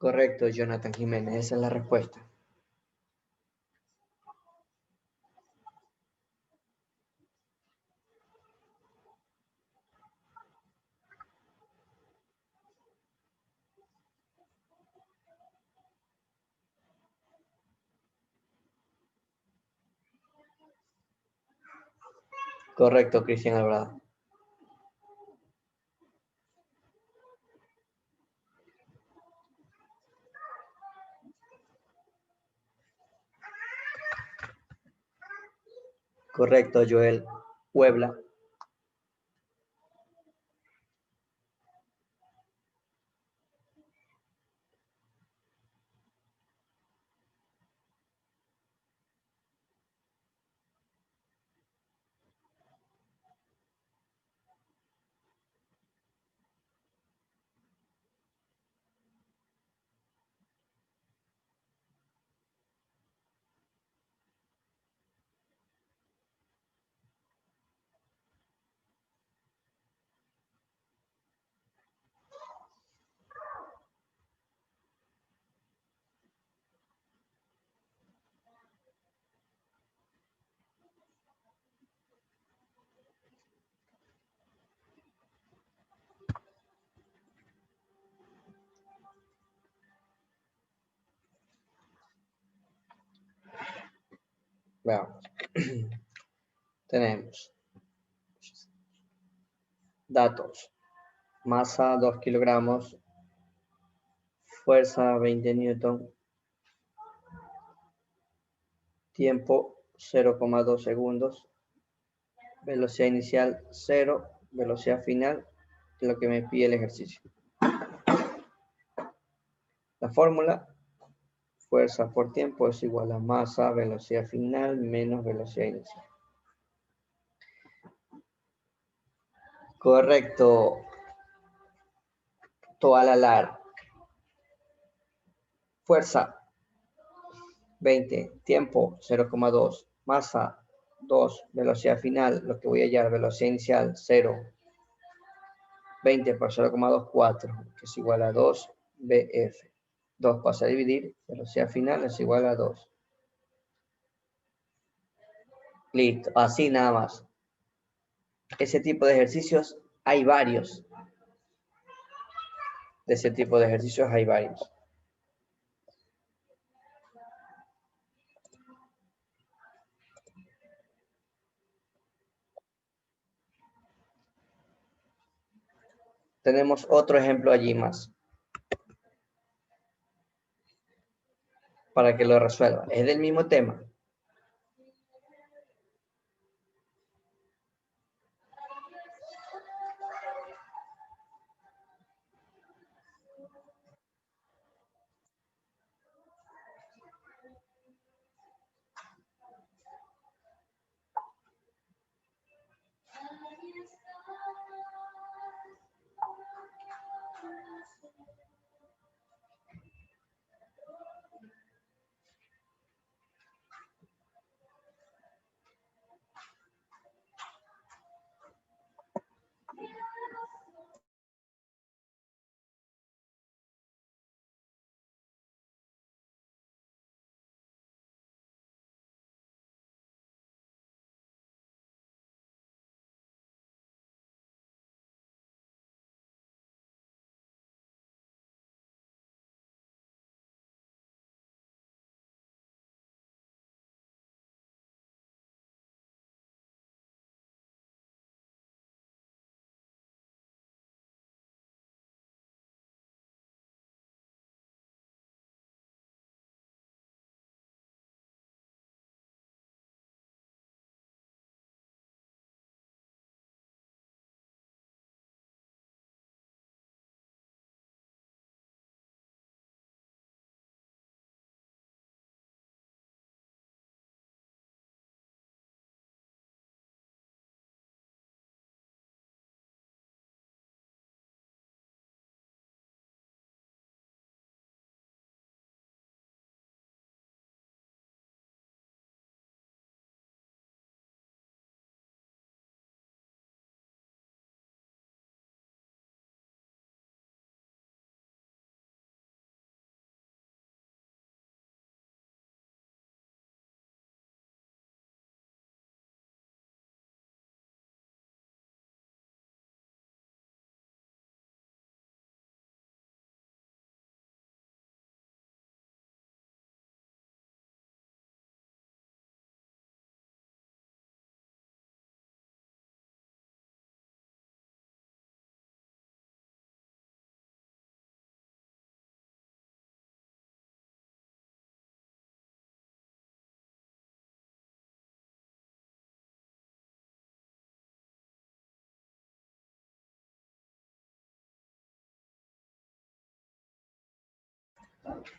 Correcto, Jonathan Jiménez, esa es la respuesta. Correcto, Cristian Alvarado. Correcto, Joel Puebla. Veamos. Tenemos datos. Masa 2 kilogramos. Fuerza 20 newton. Tiempo 0,2 segundos. Velocidad inicial 0. Velocidad final, lo que me pide el ejercicio. La fórmula, fuerza por tiempo es igual a masa, velocidad final, menos velocidad inicial. Correcto. Toalalar. Fuerza 20, tiempo 0,2, masa 2, velocidad final, lo que voy a hallar, velocidad inicial 0, 20 por 0,2, 4, que es igual a 2 BF. 2 pasa a dividir, velocidad final es igual a 2. Listo, así nada más. Ese tipo de ejercicios hay varios. De ese tipo de ejercicios hay varios. Tenemos otro ejemplo allí más. Para que lo resuelva. Es del mismo tema.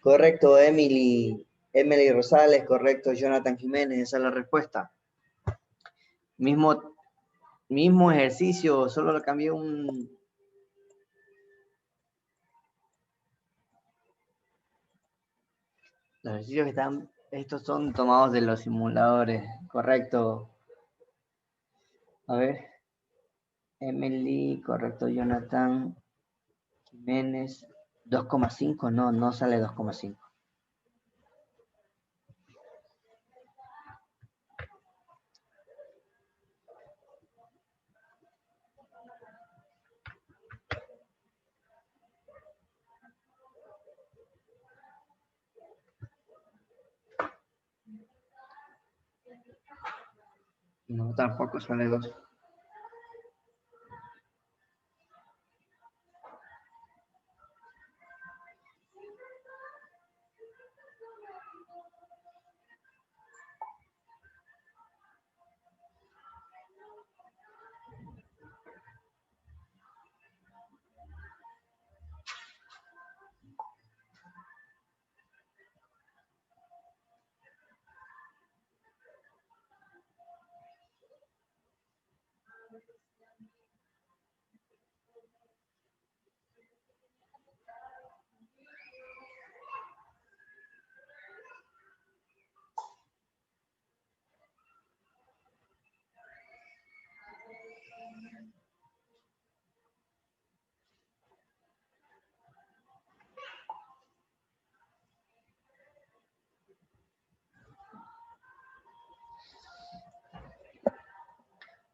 Correcto, Emily. Emily Rosales, correcto. Jonathan Jiménez, esa es la respuesta. Mismo ejercicio, solo le cambié un... Los ejercicios que están... Estos son tomados de los simuladores, correcto. A ver. Emily, correcto, Jonathan Jiménez. 2,5, no sale 2,5. No, tampoco sale 2.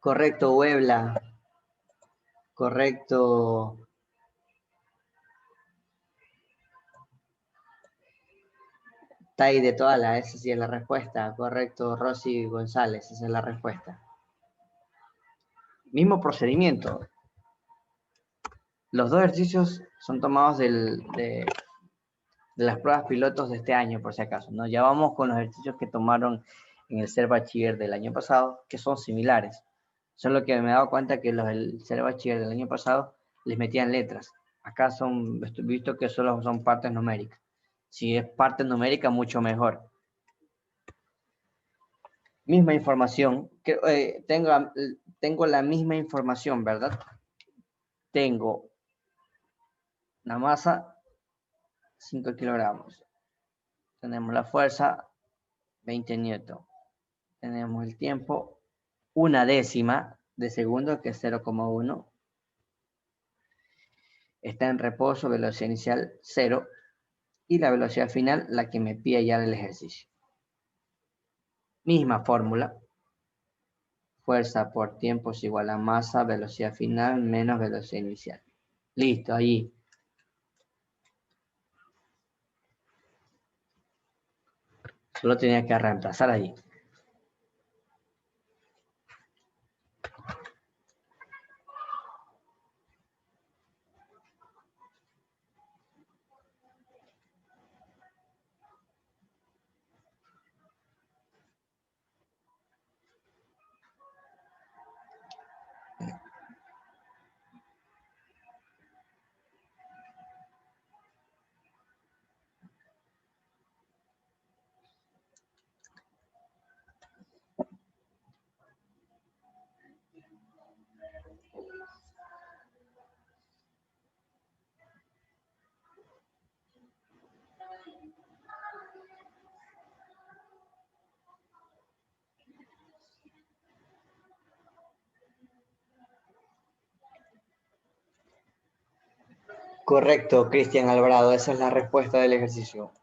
Correcto, Huebla. Correcto. Tai de Toala, esa sí es la respuesta. Correcto, Rosy González, esa es la respuesta. Mismo procedimiento. Los dos ejercicios son tomados de las pruebas pilotos de este año, por si acaso, ¿no? Ya vamos con los ejercicios que tomaron en el Ser Bachiller del año pasado, que son similares. Solo que me he dado cuenta que los del Ser Bachiller del año pasado les metían letras. Acá son, visto que solo son partes numéricas. Si es parte numérica, mucho mejor. Misma información, que, tengo la misma información, ¿verdad? Tengo la masa, 5 kilogramos. Tenemos la fuerza, 20 newton. Tenemos el tiempo, 1/10 de segundo, que es 0,1. Está en reposo, velocidad inicial 0. Y la velocidad final, la que me pide ya del ejercicio. Misma fórmula. Fuerza por tiempo es igual a masa, velocidad final, menos velocidad inicial. Listo, ahí. Solo tenía que reemplazar ahí. Correcto, Cristian Alvarado, esa es la respuesta del ejercicio.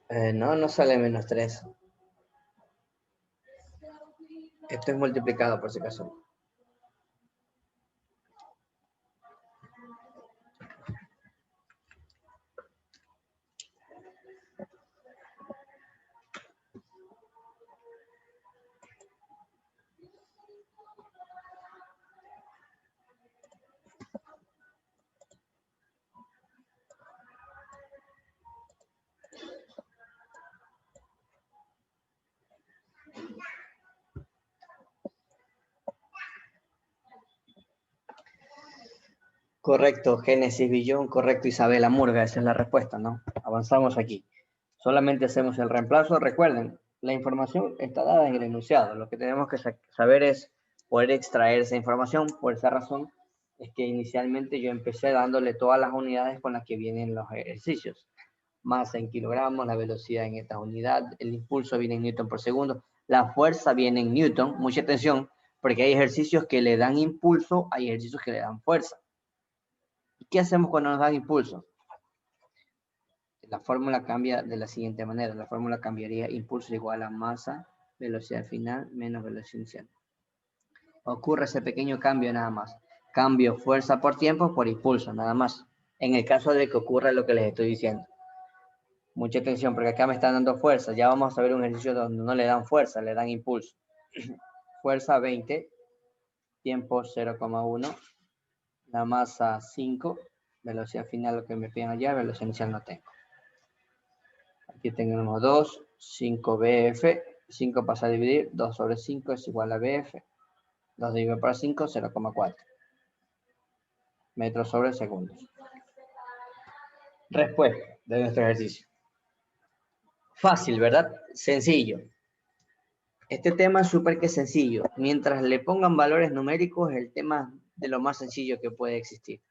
No sale -3. Esto es multiplicado por si acaso. Correcto, Génesis Billón, correcto, Isabela Murga, esa es la respuesta, ¿no? Avanzamos aquí. Solamente hacemos el reemplazo. Recuerden, la información está dada en el enunciado. Lo que tenemos que saber es poder extraer esa información. Por esa razón es que inicialmente yo empecé dándole todas las unidades con las que vienen los ejercicios. Masa en kilogramos, la velocidad en esta unidad, el impulso viene en newton por segundo, la fuerza viene en newton. Mucha atención, porque hay ejercicios que le dan impulso, hay ejercicios que le dan fuerza. ¿Qué hacemos cuando nos dan impulso? La fórmula cambia de la siguiente manera. La fórmula cambiaría impulso igual a masa, velocidad final, menos velocidad inicial. Ocurre ese pequeño cambio nada más. Cambio fuerza por tiempo por impulso, nada más. En el caso de que ocurra lo que les estoy diciendo. Mucha atención, porque acá me están dando fuerza. Ya vamos a ver un ejercicio donde no le dan fuerza, le dan impulso. Fuerza 20, tiempo 0,1, la masa 5, velocidad final lo que me piden allá, velocidad inicial no tengo. Aquí tenemos 2, 5 BF, 5 pasa a dividir, 2 sobre 5 es igual a BF, 2 dividido por 5, 0,4 metros sobre segundos. Respuesta de nuestro ejercicio. Fácil, ¿verdad? Sencillo. Este tema es súper que sencillo. Mientras le pongan valores numéricos, el tema de lo más sencillo que puede existir.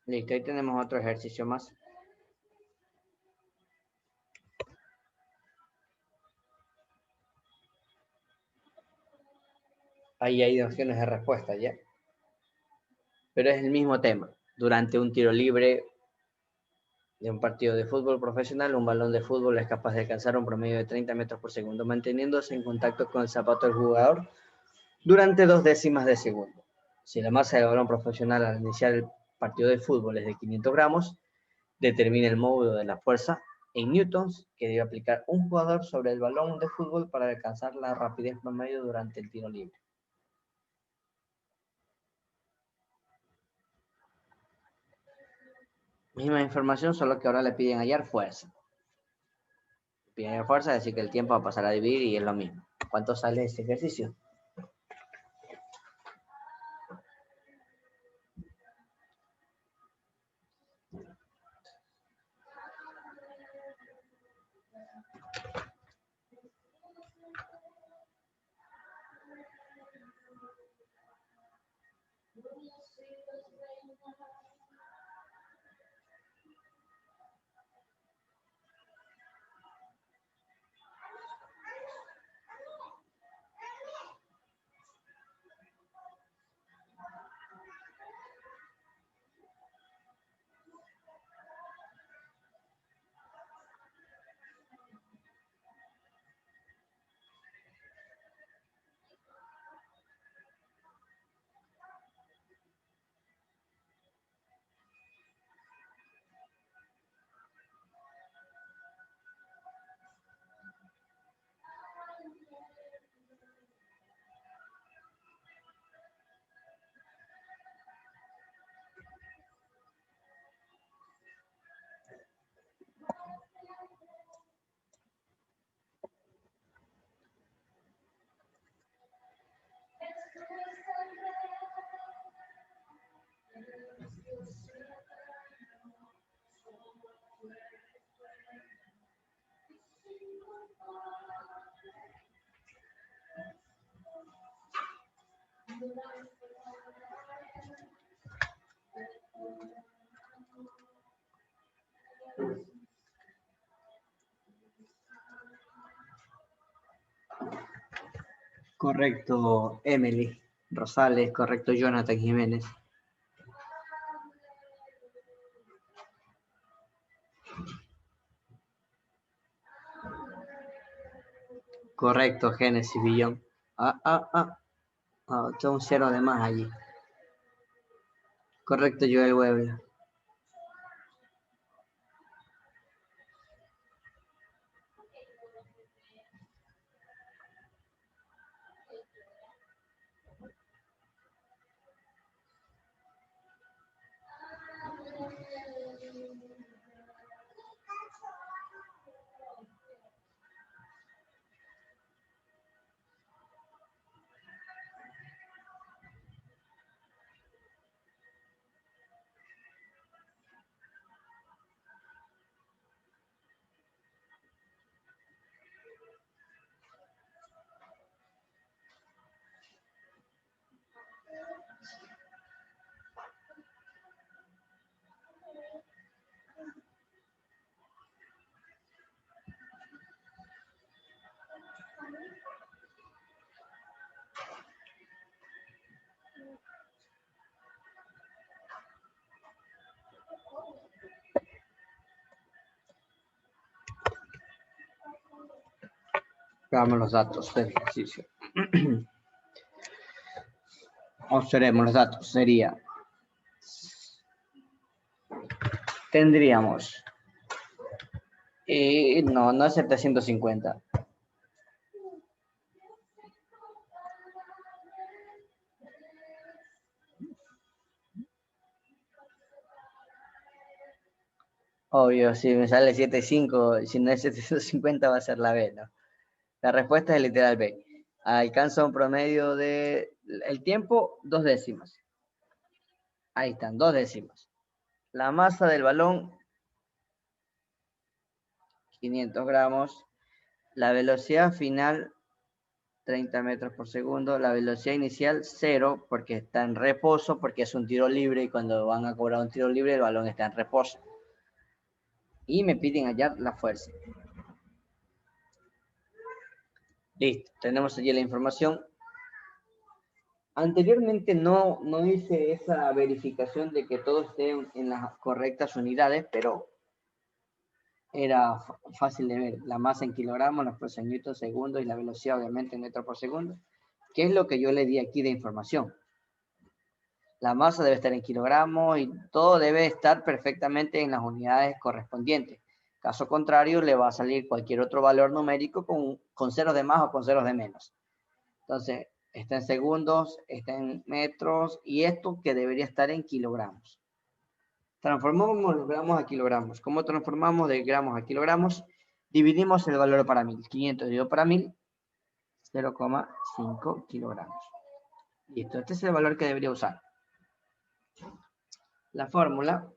Listo, ahí tenemos otro ejercicio más. Ahí hay opciones de respuesta, ¿ya? Pero es el mismo tema. Durante un tiro libre de un partido de fútbol profesional, un balón de fútbol es capaz de alcanzar un promedio de 30 metros por segundo, manteniéndose en contacto con el zapato del jugador durante 2 décimas de segundo. Si la masa del balón profesional al iniciar el partido de fútbol es de 500 gramos, determina el módulo de la fuerza en newtons que debe aplicar un jugador sobre el balón de fútbol para alcanzar la rapidez promedio durante el tiro libre. Misma información, solo que ahora le piden hallar fuerza. Piden fuerza, es decir que el tiempo va a pasar a dividir y es lo mismo. ¿Cuánto sale este ejercicio? Correcto, Emily Rosales, correcto, Jonathan Jiménez. Correcto, Génesis Billón. Tengo un 0 de más allí. Correcto, Joel Weber. Veamos los datos del ejercicio. Observemos los datos. Tendríamos, no es 750. Obvio, si me sale 7.5, si no es 750 va a ser la B, ¿no? La respuesta es literal B. Alcanza un promedio de... El tiempo, 2 décimas. Ahí están, 2 décimas. La masa del balón, 500 gramos. La velocidad final, 30 metros por segundo. La velocidad inicial, 0, porque está en reposo, porque es un tiro libre y cuando van a cobrar un tiro libre, el balón está en reposo. Y me piden hallar la fuerza. Listo, tenemos allí la información. Anteriormente no hice esa verificación de que todo esté en las correctas unidades, pero era fácil de ver. La masa en kilogramos, la fuerza en newton segundo y la velocidad obviamente en metros por segundo. ¿Qué es lo que yo le di aquí de información? La masa debe estar en kilogramos y todo debe estar perfectamente en las unidades correspondientes. Caso contrario, le va a salir cualquier otro valor numérico con ceros de más o con ceros de menos. Entonces, está en segundos, está en metros y esto que debería estar en kilogramos. Transformamos los gramos a kilogramos. ¿Cómo transformamos de gramos a kilogramos? Dividimos el valor para 1000. 500 dividido para 1000, 0,5 kilogramos. Listo, este es el valor que debería usar. La fórmula,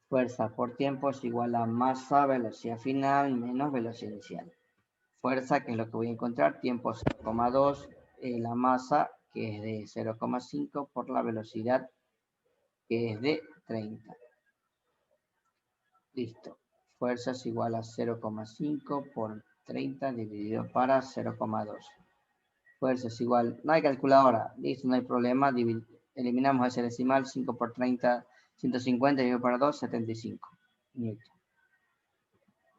fuerza por tiempo es igual a masa, velocidad final, menos velocidad inicial. Fuerza, que es lo que voy a encontrar, tiempo 0,2, la masa, que es de 0,5 por la velocidad, que es de 30. Listo. Fuerza es igual a 0,5 por 30 dividido para 0,2. Fuerza es igual, no hay calculadora, listo, no hay problema, eliminamos ese decimal, 5 por 30, 150 dividido para 2, 75 newton.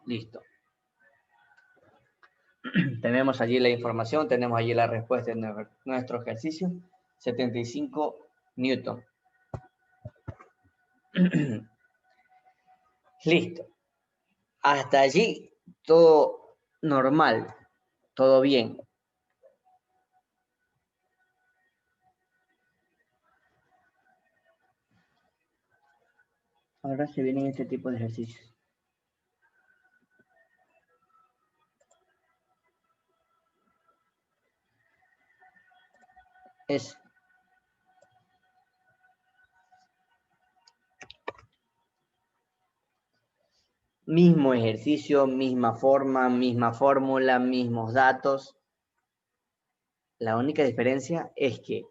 Listo. Tenemos allí la información, tenemos allí la respuesta de nuestro ejercicio, 75 newton. Listo. Hasta allí todo normal, todo bien. Ahora se vienen este tipo de ejercicios. Es mismo ejercicio, misma forma, misma fórmula, mismos datos. La única diferencia es que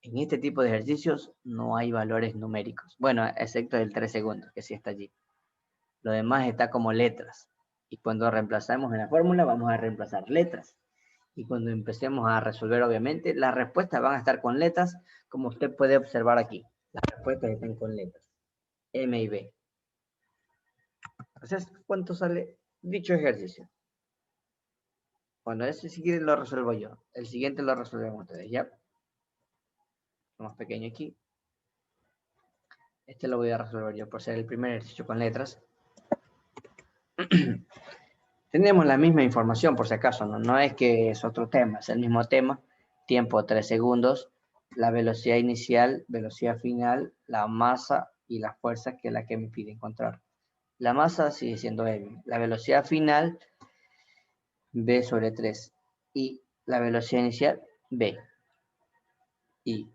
en este tipo de ejercicios no hay valores numéricos. Bueno, excepto el 3 segundos, que sí está allí. Lo demás está como letras. Y cuando reemplazamos en la fórmula, vamos a reemplazar letras. Y cuando empecemos a resolver, obviamente, las respuestas van a estar con letras, como usted puede observar aquí. Las respuestas están con letras. M y B. Entonces, ¿cuánto sale dicho ejercicio? Bueno, ese siguiente lo resuelvo yo. El siguiente lo resolvemos ustedes, ¿ya? Más pequeño aquí. Este lo voy a resolver yo por ser el primer ejercicio con letras. Tenemos la misma información, por si acaso, no es que es otro tema, es el mismo tema. Tiempo 3 segundos, la velocidad inicial, velocidad final, la masa y la fuerza, que es la que me pide encontrar. La masa sigue siendo m. La velocidad final, b sobre 3. Y la velocidad inicial, b. Y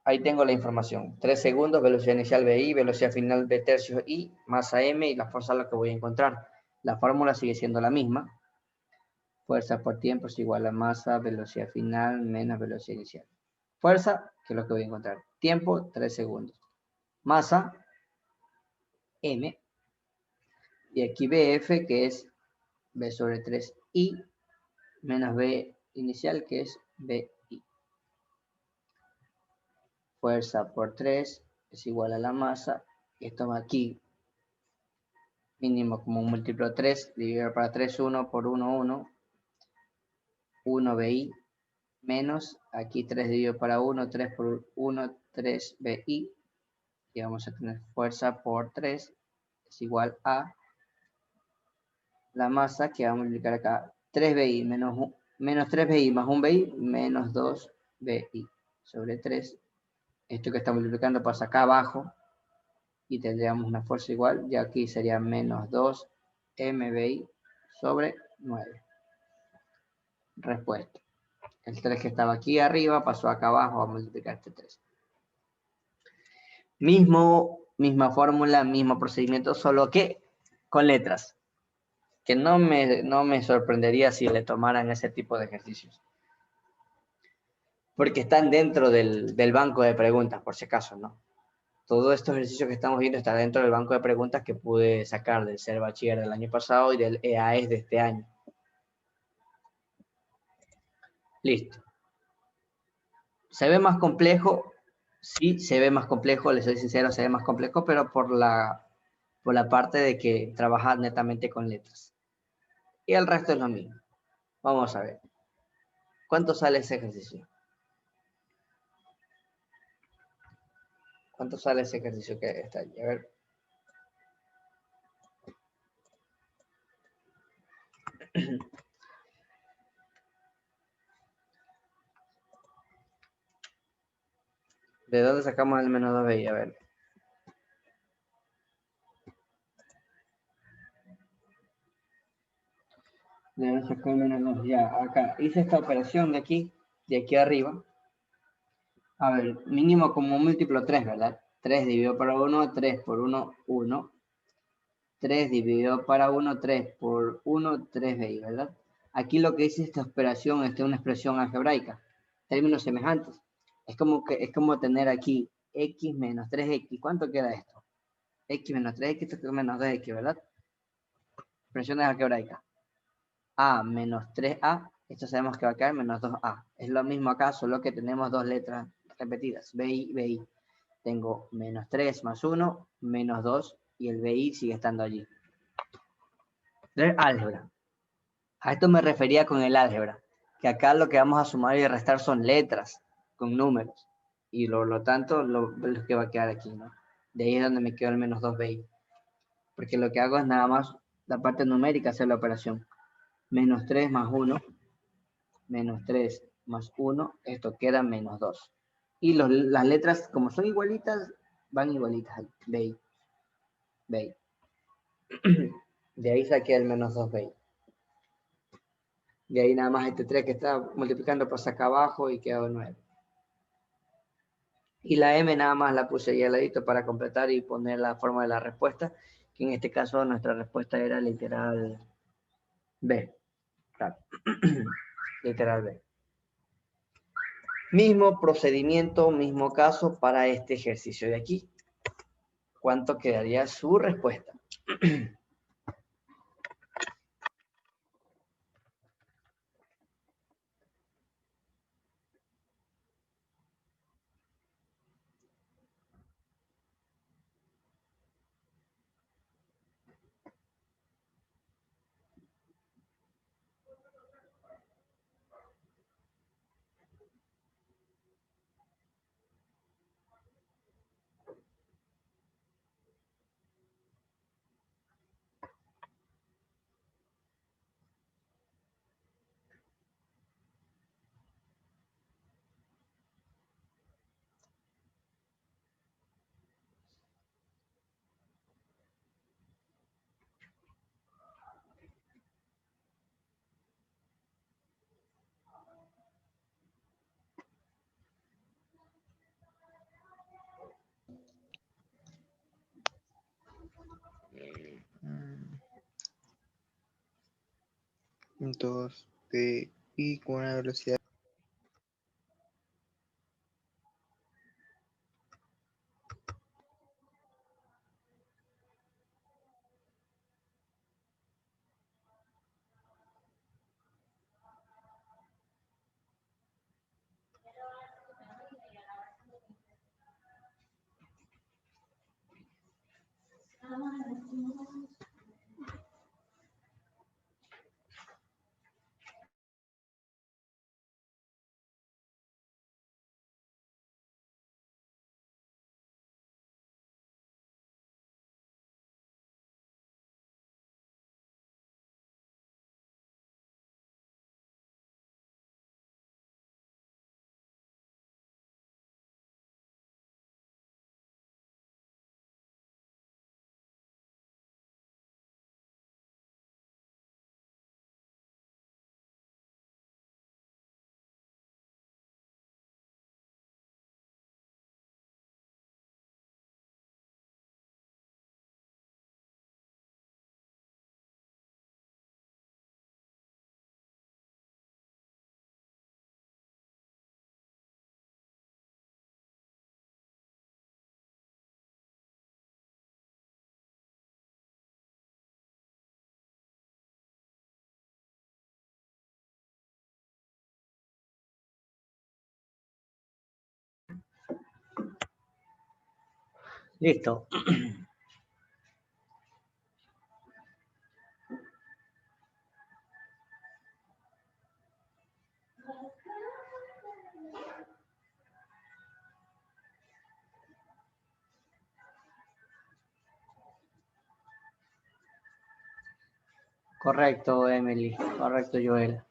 ahí tengo la información. 3 segundos, velocidad inicial BI, velocidad final B tercios I, masa M y la fuerza es lo que voy a encontrar. La fórmula sigue siendo la misma. Fuerza por tiempo es igual a masa, velocidad final, menos velocidad inicial. Fuerza, que es lo que voy a encontrar. Tiempo, 3 segundos. Masa, M. Y aquí BF, que es B sobre 3I, menos B inicial, que es BI. Fuerza por 3 es igual a la masa. Esto va aquí. Mínimo como un múltiplo 3, dividido para 3, 1 por 1, 1. 1 BI menos, aquí 3 dividido para 1, 3 por 1, 3 BI. Y vamos a tener fuerza por 3 es igual a la masa que vamos a multiplicar acá. 3 BI menos 3 BI más 1 BI menos 2 BI sobre 3. Esto que está multiplicando pasa acá abajo y tendríamos una fuerza igual. Y aquí sería menos 2 MBI sobre 9. Respuesta. El 3 que estaba aquí arriba pasó acá abajo a multiplicar este 3. Misma fórmula, mismo procedimiento, solo que con letras. Que no me sorprendería si le tomaran ese tipo de ejercicios. Porque están dentro del banco de preguntas, por si acaso, ¿no? Todos estos ejercicios que estamos viendo están dentro del banco de preguntas que pude sacar del Ser Bachiller del año pasado y del EAES de este año. Listo. ¿Se ve más complejo? Sí, se ve más complejo, les soy sincero, se ve más complejo, pero por la parte de que trabaja netamente con letras. Y el resto es lo mismo. Vamos a ver. ¿Cuánto sale ese ejercicio? ¿Cuánto sale ese ejercicio que está allí? A ver. ¿De dónde sacamos el menos 2BI? A ver. ¿De dónde sacó el menos 2? Ya, acá. Hice esta operación de aquí arriba. A ver, mínimo como múltiplo 3, ¿verdad? 3 dividido para 1, 3 por 1, 1. 3 dividido para 1, 3 por 1, 3BI, ¿verdad? Aquí lo que dice esta operación es una expresión algebraica, términos semejantes. Es como tener aquí x menos 3x. ¿Cuánto queda esto? X menos 3x, esto es menos 2x, ¿verdad? Expresiones algebraicas. A menos 3a, esto sabemos que va a quedar menos 2a. Es lo mismo acá, solo que tenemos dos letras repetidas, BI, BI. Tengo menos 3 más 1, menos 2, y el BI sigue estando allí. Álgebra. A esto me refería con el álgebra, que acá lo que vamos a sumar y restar son letras con números. Y lo tanto, lo que va a quedar aquí, ¿no? De ahí es donde me quedo el menos 2BI. Porque lo que hago es nada más la parte numérica, hacer la operación. Menos 3 más 1, menos 3 más 1, esto queda menos 2. Y las letras, como son igualitas, van igualitas. BI. BI. De ahí saqué el menos 2BI. De ahí nada más este 3 que está multiplicando pasa acá abajo y queda 9. Y la M nada más la puse ahí al ladito para completar y poner la forma de la respuesta, que en este caso nuestra respuesta era literal B. Claro. Literal B. Mismo procedimiento, mismo caso para este ejercicio de aquí. ¿Cuánto quedaría su respuesta? Dos de I con una velocidad Listo. Correcto, Emily. Correcto, Joel.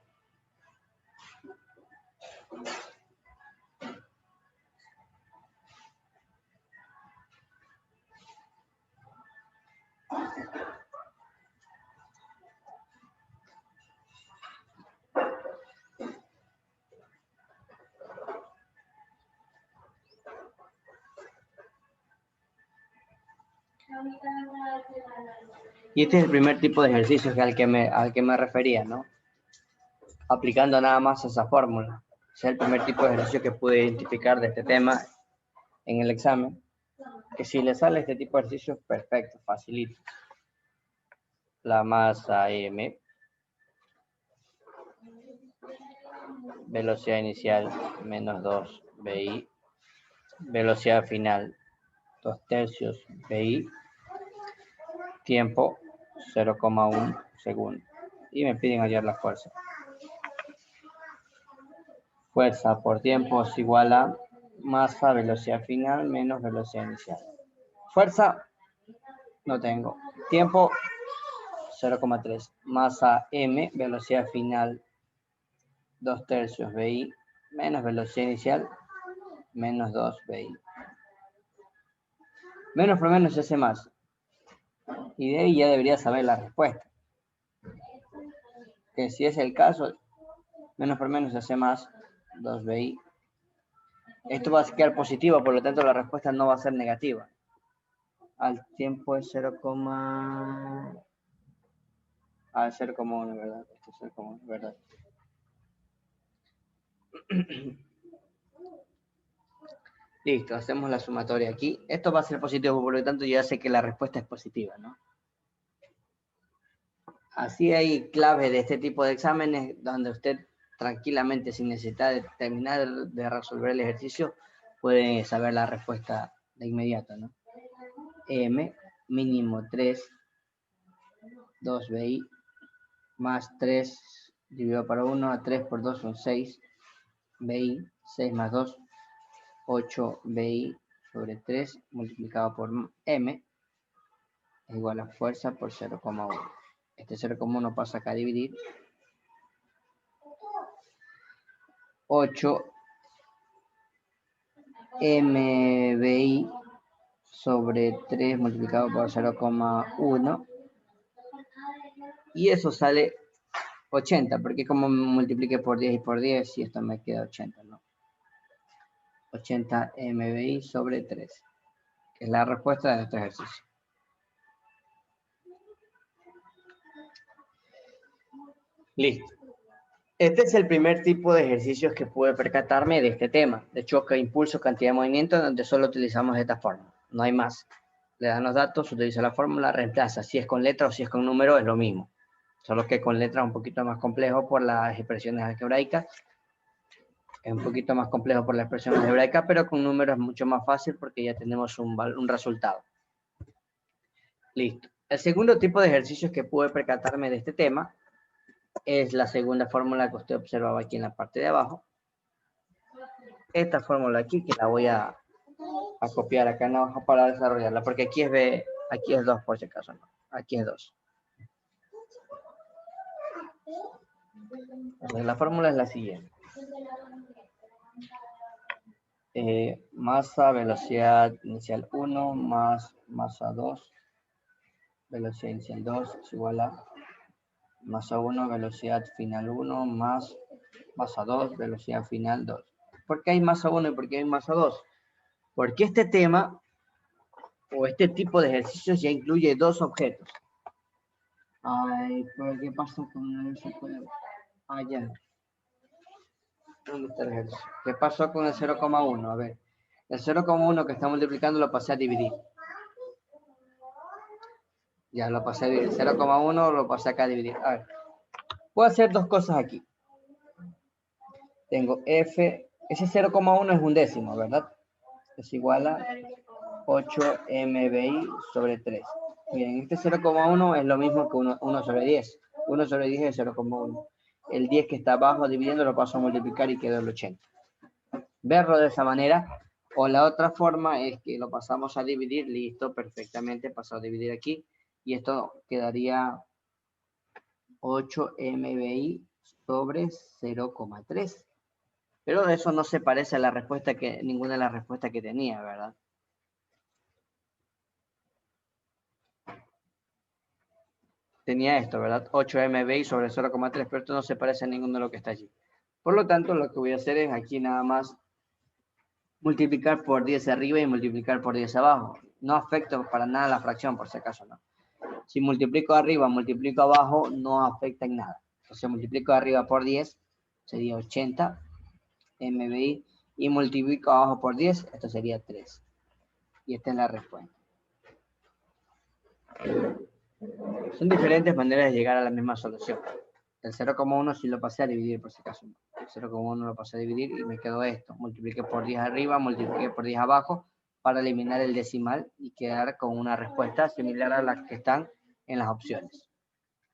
Y este es el primer tipo de ejercicio al que me refería, ¿no? Aplicando nada más esa fórmula. Ese es el primer tipo de ejercicio que pude identificar de este tema en el examen. Que si le sale este tipo de ejercicio, perfecto, facilito. La masa M, velocidad inicial menos 2 BI, velocidad final 2/3 BI, tiempo 0,1 segundo. Y me piden hallar la fuerza. Fuerza por tiempo es igual a masa, velocidad final menos velocidad inicial. Fuerza, no tengo. Tiempo, 0,3. Masa M, velocidad final 2/3 BI menos velocidad inicial menos 2 BI. Menos por menos se hace más. Y de ahí ya debería saber la respuesta. Que si es el caso, menos por menos se hace más 2 BI. Esto va a quedar positivo, por lo tanto la respuesta no va a ser negativa. Al tiempo es 0,1, ¿verdad? Esto es 0,1, ¿verdad? Listo, hacemos la sumatoria aquí. Esto va a ser positivo, por lo tanto ya sé que la respuesta es positiva, ¿no? Así hay claves de este tipo de exámenes donde usted tranquilamente, sin necesidad de terminar de resolver el ejercicio, puede saber la respuesta de inmediato, ¿no? M, mínimo 3, 2 BI, más 3 dividido por 1, a 3 por 2 son 6, BI, 6 más 2, 8 BI sobre 3 multiplicado por M es igual a fuerza por 0,1. Este 0,1 pasa acá a dividir. 8 MBI sobre 3 multiplicado por 0,1. Y eso sale 80, porque como multipliqué por 10 y por 10, y esto me queda 80, ¿no? 80 MBI sobre 3, que es la respuesta de este ejercicio. Listo. Este es el primer tipo de ejercicios que pude percatarme de este tema, de choque, impulso, cantidad de movimiento, donde solo utilizamos esta fórmula, no hay más. Le dan los datos, utiliza la fórmula, reemplaza. Si es con letra o si es con número, es lo mismo. Solo que con letra es un poquito más complejo por las expresiones algebraicas. Es un poquito más complejo por las expresiones algebraicas, pero con números es mucho más fácil porque ya tenemos un resultado. Listo. El segundo tipo de ejercicios que pude percatarme de este tema es la segunda fórmula que usted observaba aquí en la parte de abajo. Esta fórmula aquí, que la voy a copiar acá en abajo para desarrollarla, porque aquí es B, aquí es 2 por si acaso, no. Aquí es 2. Entonces, la fórmula es la siguiente. Masa, velocidad inicial 1 más masa 2, velocidad inicial 2 es igual a masa 1, velocidad final 1 más masa 2, velocidad final 2. ¿Por qué hay masa 1 y por qué hay masa 2? Porque este tema o este tipo de ejercicios ya incluye dos objetos. Ay, ¿pero qué pasó con el 0,1? Ah, ya. ¿Dónde está el ejercicio? ¿Qué pasó con el 0,1? A ver, el 0,1 que está multiplicando lo pasé a dividir. Ya lo pasé a dividir. 0,1 lo pasé acá a dividir. A ver, puedo hacer dos cosas aquí. Tengo F, ese 0,1 es un décimo, ¿verdad? Es igual a 8 MBI sobre 3. Miren, este 0,1 es lo mismo que 1 sobre 10. 1 sobre 10 es 0,1. El 10 que está abajo dividiendo lo paso a multiplicar y quedó el 80. Verlo de esa manera. O la otra forma es que lo pasamos a dividir. Listo, perfectamente. Paso a dividir aquí. Y esto quedaría 8 MBI sobre 0,3. Pero eso no se parece a la respuesta que, ninguna de las respuestas que tenía, ¿verdad? Tenía esto, ¿verdad? 8 MBI sobre 0,3, pero esto no se parece a ninguno de lo que está allí. Por lo tanto, lo que voy a hacer es aquí nada más multiplicar por 10 arriba y multiplicar por 10 abajo. No afecta para nada la fracción, por si acaso, ¿no? Si multiplico arriba, multiplico abajo, no afecta en nada. Entonces multiplico arriba por 10, sería 80 MBI, y multiplico abajo por 10, esto sería 3. Y esta es la respuesta. Son diferentes maneras de llegar a la misma solución. El 0,1 sí lo pasé a dividir, por si acaso. El 0,1 lo pasé a dividir y me quedó esto. Multipliqué por 10 arriba, multipliqué por 10 abajo para eliminar el decimal y quedar con una respuesta similar a las que están en las opciones.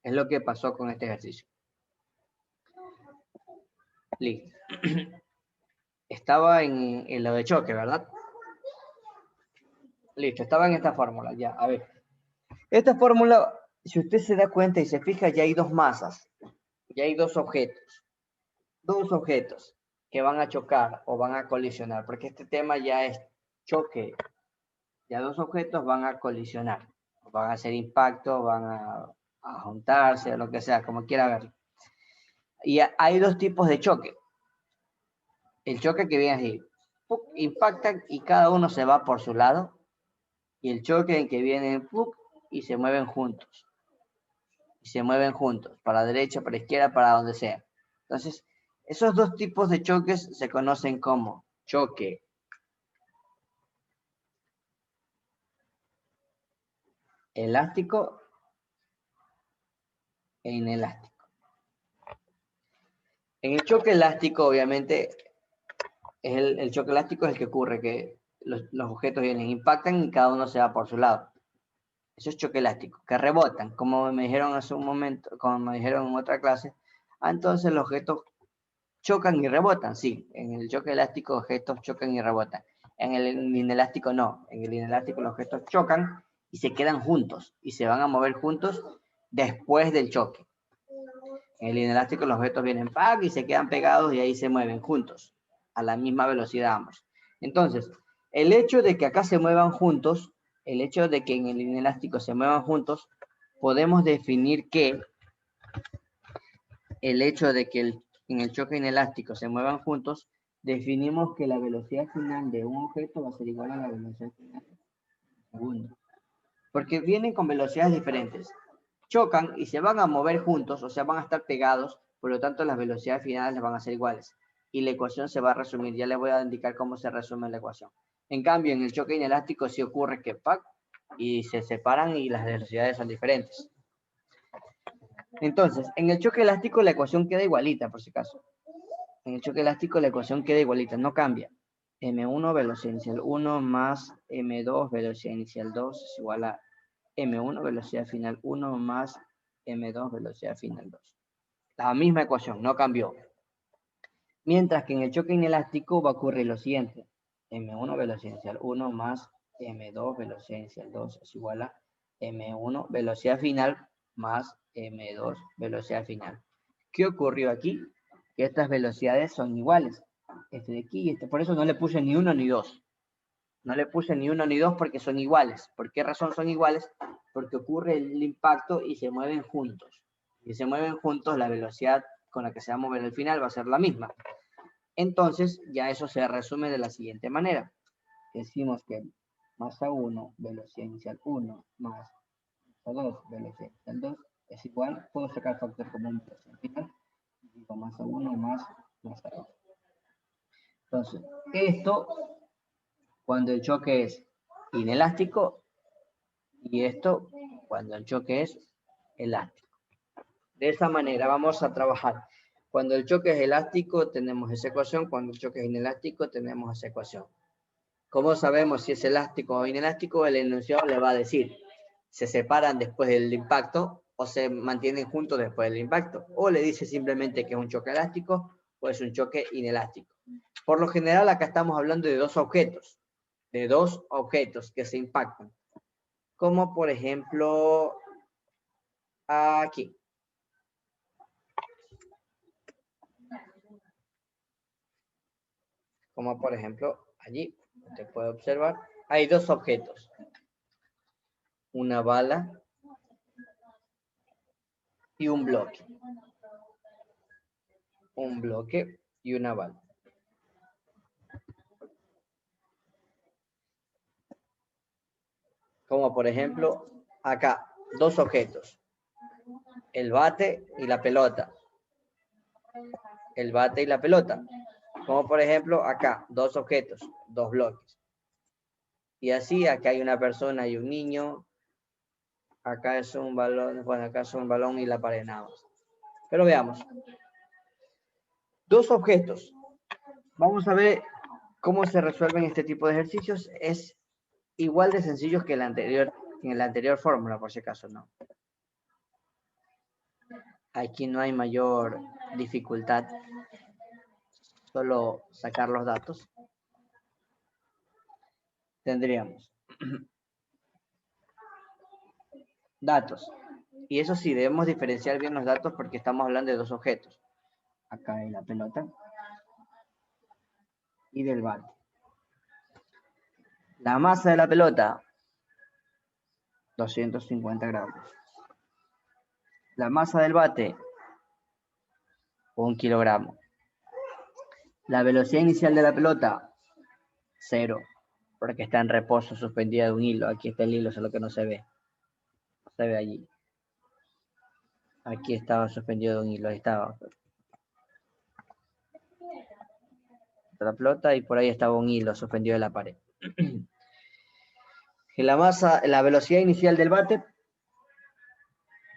Es lo que pasó con este ejercicio. Listo. Estaba en lo de choque, ¿verdad? Listo, estaba en esta fórmula, ya, a ver. Esta fórmula, si usted se da cuenta y se fija, ya hay dos masas, ya hay dos objetos que van a chocar o van a colisionar, porque este tema ya es choque. Ya dos objetos van a colisionar, van a hacer impacto, van a juntarse, lo que sea, como quiera verlo. Y hay dos tipos de choque. El choque que viene así, impactan y cada uno se va por su lado, y el choque en que vienen y se mueven juntos. Y se mueven juntos, para derecha, para izquierda, para donde sea. Entonces, esos dos tipos de choques se conocen como choque elástico e inelástico. En el choque elástico, obviamente, el choque elástico es el que ocurre, que los objetos vienen, impactan y cada uno se va por su lado. Eso es choque elástico, que rebotan, como me dijeron hace un momento, como me dijeron en otra clase. Entonces los objetos chocan y rebotan, sí. En el choque elástico, objetos chocan y rebotan. En el inelástico no. En el inelástico los objetos chocan y se quedan juntos y se van a mover juntos después del choque. En el inelástico los objetos vienen y se quedan pegados y ahí se mueven juntos, a la misma velocidad ambos. Entonces, el hecho de que acá se muevan juntos, el hecho de que en el inelástico se muevan juntos, podemos definir que el hecho de que en el choque inelástico se muevan juntos, definimos que la velocidad final de un objeto va a ser igual a la velocidad final del segundo. Porque vienen con velocidades diferentes. Chocan y se van a mover juntos, o sea, van a estar pegados, por lo tanto las velocidades finales van a ser iguales. Y la ecuación se va a resumir, ya les voy a indicar cómo se resume la ecuación. En cambio, en el choque inelástico sí ocurre que y se separan y las velocidades son diferentes. Entonces, en el choque elástico la ecuación queda igualita, por si acaso. En el choque elástico la ecuación queda igualita, no cambia. M1 velocidad inicial 1 más M2 velocidad inicial 2 es igual a M1 velocidad final 1 más M2 velocidad final 2. La misma ecuación, no cambió. Mientras que en el choque inelástico va a ocurrir lo siguiente. M1 velocidad inicial 1 más M2 velocidad inicial 2 es igual a M1 velocidad final más M2 velocidad final. ¿Qué ocurrió aquí? Que estas velocidades son iguales. Este de aquí y este. Por eso no le puse ni 1 ni 2. No le puse ni 1 ni 2 porque son iguales. ¿Por qué razón son iguales? Porque ocurre el impacto y se mueven juntos. Y se mueven juntos, la velocidad con la que se va a mover al final va a ser la misma. Entonces, ya eso se resume de la siguiente manera. Decimos que masa 1, velocidad inicial 1, más masa 2, velocidad inicial 2, es igual, puedo sacar factor común al final, digo masa 1 más masa 2. Entonces, esto cuando el choque es inelástico y esto cuando el choque es elástico. De esa manera vamos a trabajar. Cuando el choque es elástico tenemos esa ecuación, cuando el choque es inelástico tenemos esa ecuación. ¿Cómo sabemos si es elástico o inelástico? El enunciado le va a decir, se separan después del impacto o se mantienen juntos después del impacto. O le dice simplemente que es un choque elástico o es un choque inelástico. Por lo general acá estamos hablando de dos objetos que se impactan. Como por ejemplo aquí. Como por ejemplo allí. Usted puede observar. Hay dos objetos. Una bala y un bloque. Un bloque y una bala. Como por ejemplo acá. Dos objetos. El bate y la pelota. El bate y la pelota. Como por ejemplo acá, dos objetos, dos bloques. Y así, acá hay una persona y un niño. Acá es un balón, bueno, acá es un balón y la pared nada más. Pero veamos. Dos objetos. Vamos a ver cómo se resuelven este tipo de ejercicios. Es igual de sencillo que en la anterior fórmula, por si acaso, no. Aquí no hay mayor dificultad. Solo sacar los datos. Tendríamos datos. Y eso sí, debemos diferenciar bien los datos porque estamos hablando de dos objetos. Acá hay la pelota y del bate. La masa de la pelota, 250 gramos. La masa del bate, 1 kilogramo. La velocidad inicial de la pelota, 0, porque está en reposo, suspendida de un hilo. Aquí está el hilo, solo que no se ve. Se ve allí. Aquí estaba suspendido de un hilo, ahí estaba. La pelota y por ahí estaba un hilo suspendido de la pared. La velocidad inicial del bate,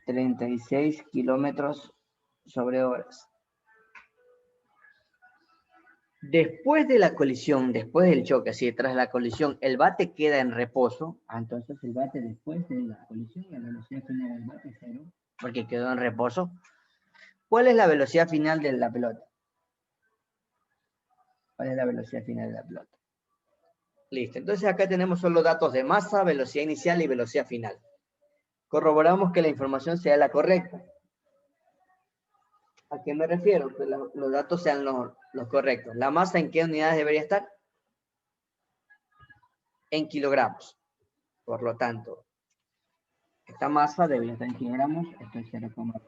36 kilómetros sobre horas. Después de la colisión, después del choque, así tras la colisión, el bate queda en reposo. Entonces el bate después de la colisión, la velocidad final del bate es 0, porque quedó en reposo. ¿Cuál es la velocidad final de la pelota? ¿Cuál es la velocidad final de la pelota? Listo, entonces acá tenemos solo datos de masa, velocidad inicial y velocidad final. Corroboramos que la información sea la correcta. ¿A qué me refiero? Que los datos sean los correctos. ¿La masa en qué unidades debería estar? En kilogramos. Por lo tanto, esta masa debería estar en kilogramos. Esto es 0,2.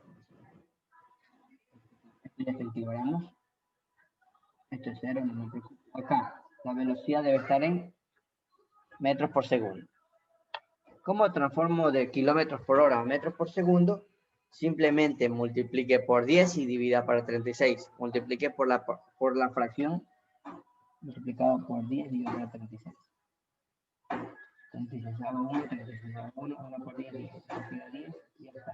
Esto ya está en kilogramos. Esto es 0. No me preocupo. Acá, la velocidad debe estar en metros por segundo. ¿Cómo transformo de kilómetros por hora a metros por segundo? Simplemente multiplique por 10 y divida por 36. Multiplique por la fracción multiplicado por 10 dividido por 36. 36 hago 1, 36 hago 1, 1 por 10, 10 y ya está.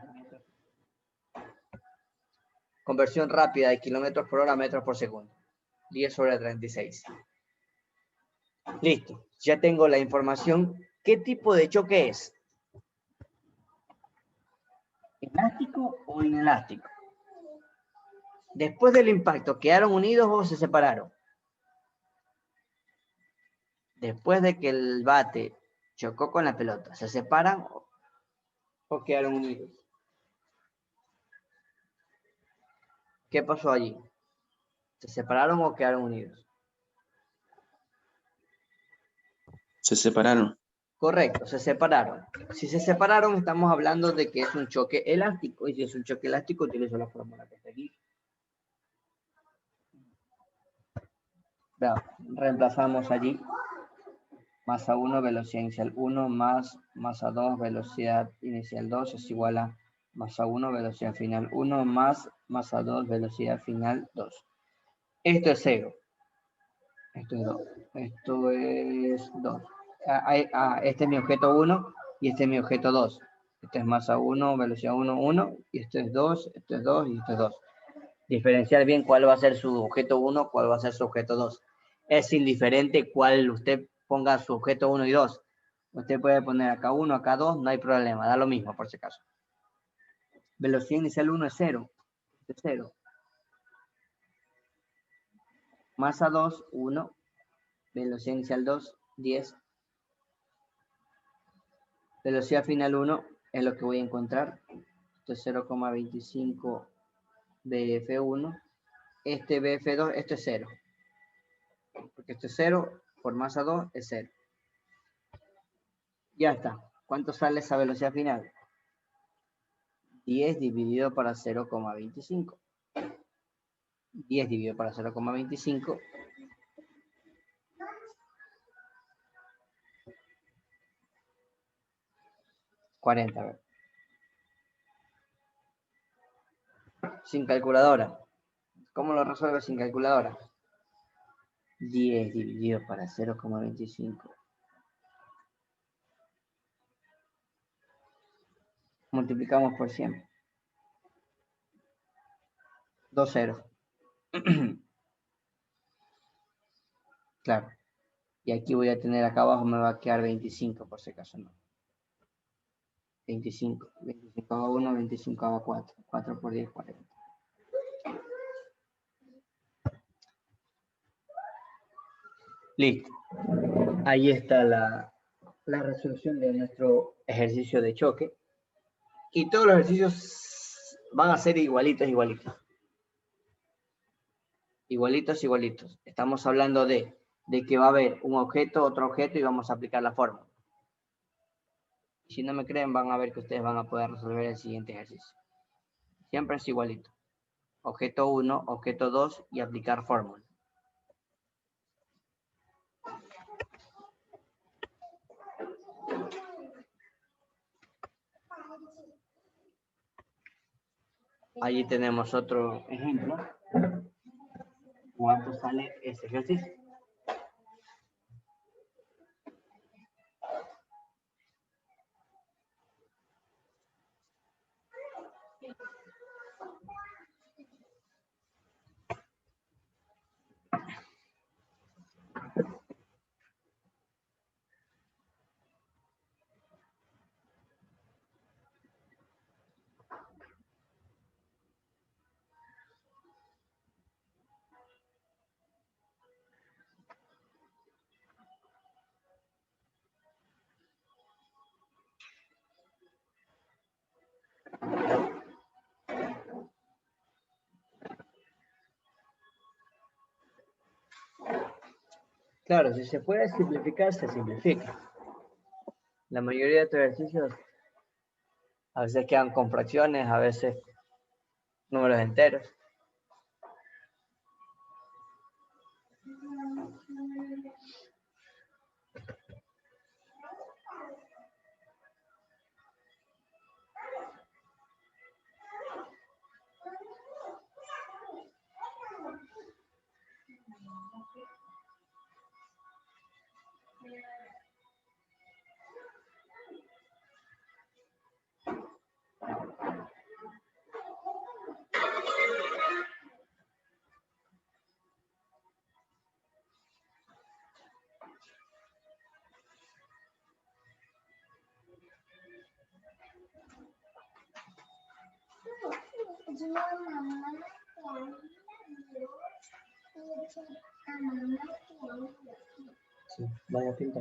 Conversión rápida de kilómetros por hora a metros por segundo. 10 sobre 36. Listo. Ya tengo la información. ¿Qué tipo de choque es? ¿Elástico o inelástico? Después del impacto, ¿quedaron unidos o se separaron? Después de que el bate chocó con la pelota, ¿se separan o quedaron unidos? ¿Qué pasó allí? ¿Se separaron o quedaron unidos? Se separaron. Correcto, se separaron. Si se separaron, estamos hablando de que es un choque elástico. Y si es un choque elástico, utilizo la fórmula que está aquí. Reemplazamos allí. Masa 1, velocidad inicial 1, más masa 2, velocidad inicial 2, es igual a masa 1, velocidad final 1, más masa 2, velocidad final 2. Esto es 0. Esto es 2. Esto es 2. Este es mi objeto 1 y este es mi objeto 2. Este es masa 1, velocidad 1, 1. Y esto es 2, esto es 2 y esto es 2. Diferenciar bien cuál va a ser su objeto 1, cuál va a ser su objeto 2. Es indiferente cuál usted ponga su objeto 1 y 2. Usted puede poner acá 1, acá 2, no hay problema, da lo mismo por si acaso. Velocidad inicial 1 es 0. Es 0. Masa 2, 1. Velocidad inicial 2, 10. Velocidad final 1 es lo que voy a encontrar. Esto es 0,25 BF1. Este BF2, esto es 0. Porque esto es 0 por masa 2 es 0. Ya está. ¿Cuánto sale esa velocidad final? 10 dividido para 0,25. 10 dividido para 0,25. 40. A ver. Sin calculadora. ¿Cómo lo resuelvo sin calculadora? 10 dividido para 0,25. Multiplicamos por 100. 2 ceros. Claro. Y aquí voy a tener acá abajo, me va a quedar 25 por si acaso no. 25. 25 a 1, 25 a 4. 4 por 10, 40. Listo. Ahí está la resolución de nuestro ejercicio de choque. Y todos los ejercicios van a ser igualitos. Igualitos. Estamos hablando de que va a haber un objeto, otro objeto y vamos a aplicar la fórmula. Si no me creen, van a ver que ustedes van a poder resolver el siguiente ejercicio. Siempre es igualito. Objeto 1, objeto 2 y aplicar fórmula. Allí tenemos otro ejemplo. ¿Cuánto sale ese ejercicio? Claro, si se puede simplificar, se simplifica. La mayoría de estos ejercicios a veces quedan con fracciones, a veces números enteros. Sí, vaya pinta.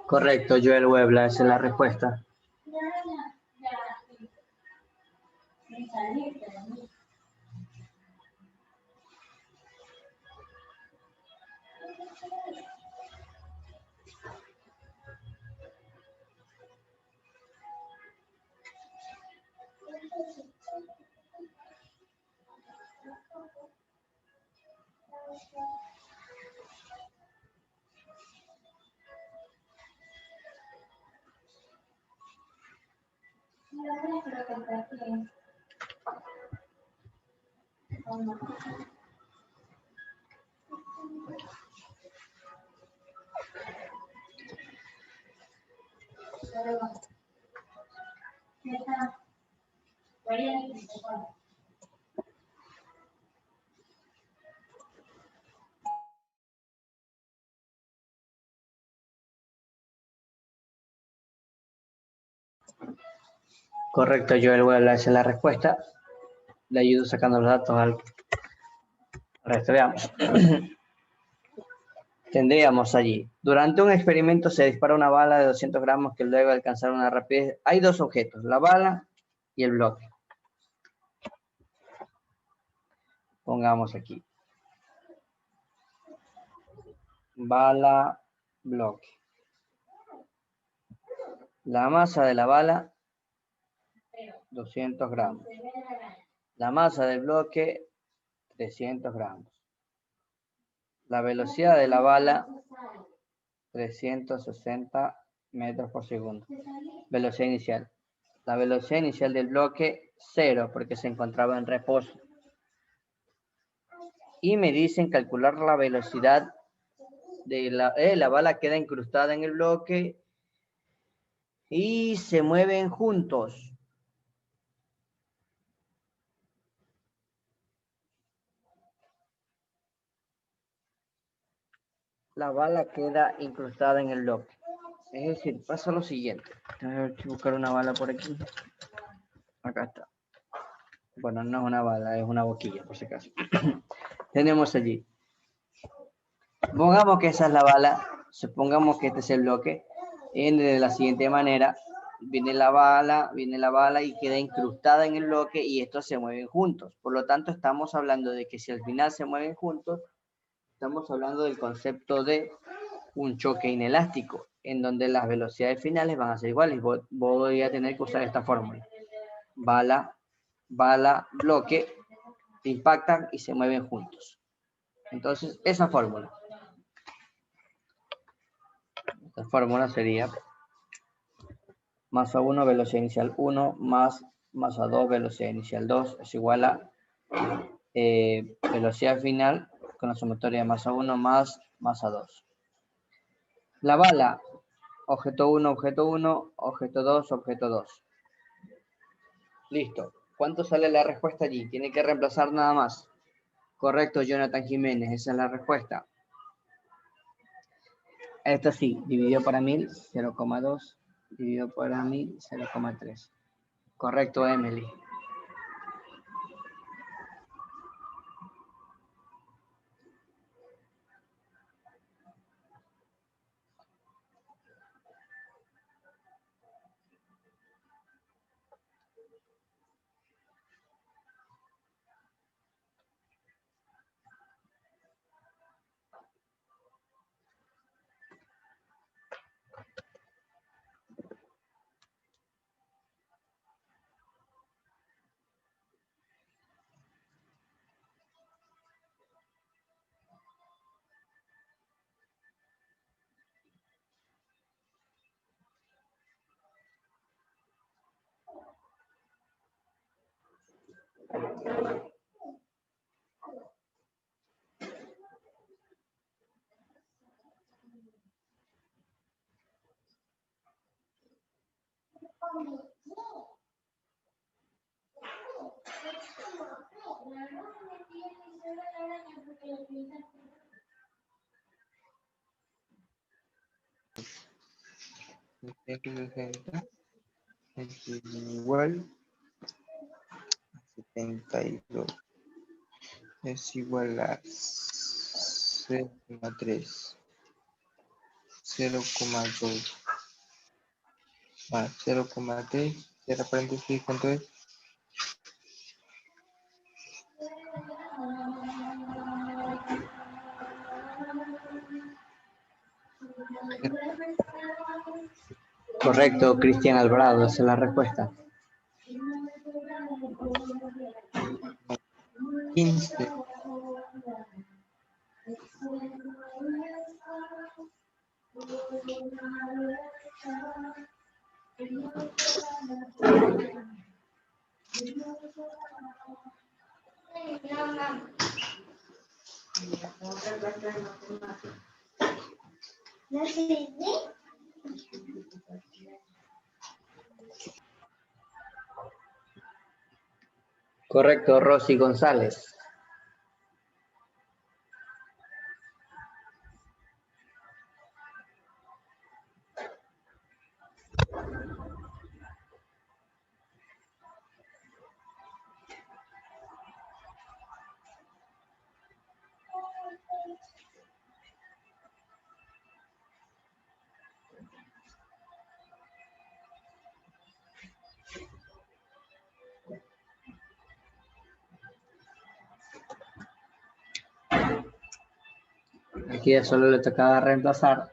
Correcto, Joel Webla, esa es la respuesta. Correcto, Joel, voy a hacer la respuesta. Le ayudo sacando los datos al resto. Veamos. Tendríamos allí, durante un experimento se dispara una bala de 200 gramos que luego de alcanzar una rapidez. Hay dos objetos, la bala y el bloque. Pongamos aquí. Bala, bloque. La masa de la bala, 200 gramos. La masa del bloque, 300 gramos. La velocidad de la bala, 360 metros por segundo. Velocidad inicial. La velocidad inicial del bloque, 0, porque se encontraba en reposo. Y me dicen calcular la velocidad de la bala queda incrustada en el bloque y se mueven juntos. La bala queda incrustada en el bloque. Es decir, pasa lo siguiente. Tengo que buscar una bala por aquí. Acá está. Bueno, no es una bala, es una boquilla, por si acaso. Tenemos allí. Pongamos que esa es la bala. Supongamos que este es el bloque. De la siguiente manera. Viene la bala y queda incrustada en el bloque y estos se mueven juntos. Por lo tanto, estamos hablando de que si al final se mueven juntos, estamos hablando del concepto de un choque inelástico, en donde las velocidades finales van a ser iguales. Voy a tener que usar esta fórmula. Bala, bloque, impactan y se mueven juntos. Entonces, esa fórmula. Esta fórmula sería masa 1, velocidad inicial 1, más masa 2, velocidad inicial 2, es igual a velocidad final con la sumatoria de masa 1 más masa 2. La bala, objeto 1, objeto 1, objeto 2, objeto 2. Listo. ¿Cuánto sale la respuesta allí? Tiene que reemplazar nada más. Correcto, Jonathan Jiménez, esa es la respuesta. Esto sí, dividido para 1000, 0,2, dividido por 1000, 0,3. Correcto, Emily. Es igual a 72. Es igual a 0,3, 0,2 más 0,3, cierra paréntesis, ¿cuánto es? Correcto, Cristian Alvarado, esa es la respuesta. 15. Correcto, Rosy González. Aquí ya solo le tocaba reemplazar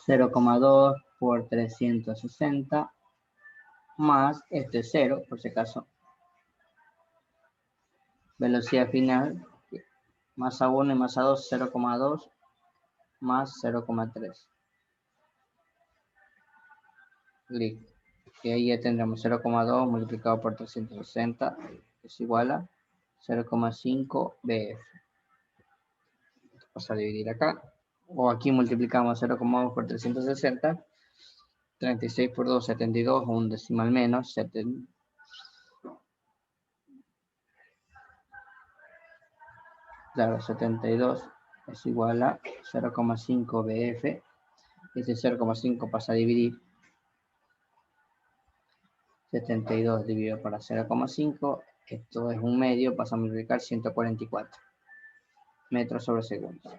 0,2 por 360 más este 0, por si acaso. Velocidad final, masa 1 y masa 2, 0,2 más 0,3. Listo. Y ahí ya tendremos 0,2 multiplicado por 360 es igual a 0,5 BF. Vamos a dividir acá. O aquí multiplicamos 0,2 por 360. 36 por 2, 72, un decimal menos. Claro, 72 es igual a 0,5 BF. Este 0,5 pasa a dividir. 72 dividido por 0,5. Esto es un medio, pasa a multiplicar 144 metros sobre segundo.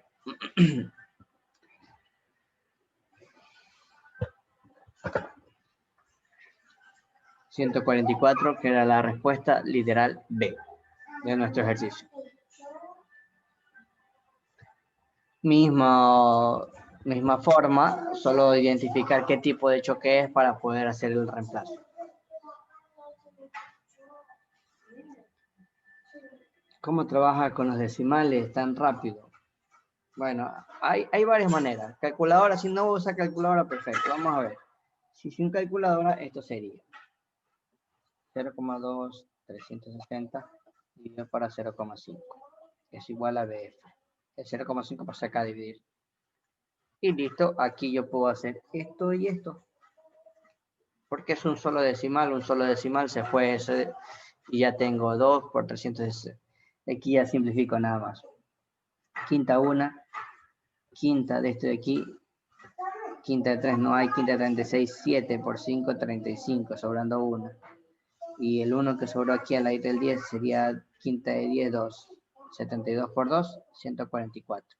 144, que era la respuesta literal B de nuestro ejercicio. Misma forma, solo identificar qué tipo de choque es para poder hacer el reemplazo. ¿Cómo trabaja con los decimales tan rápido? Bueno, hay varias maneras. Calculadora, si no usa calculadora, perfecto. Vamos a ver. Si sin calculadora, esto sería 0,2, 360 dividido para 0,5. Es igual a BF. El 0,5 pasa acá a dividir. Y listo, aquí yo puedo hacer esto y esto. Porque es un solo decimal se fue ese. Y ya tengo 2 por 360. Aquí ya simplifico nada más. Quinta 1, quinta de esto de aquí, quinta de 3 no hay, quinta de 36, 7 por 5, 35, sobrando 1. Y el 1 que sobró aquí al ladito del 10 sería quinta de 10, 2. 72 por 2, 144.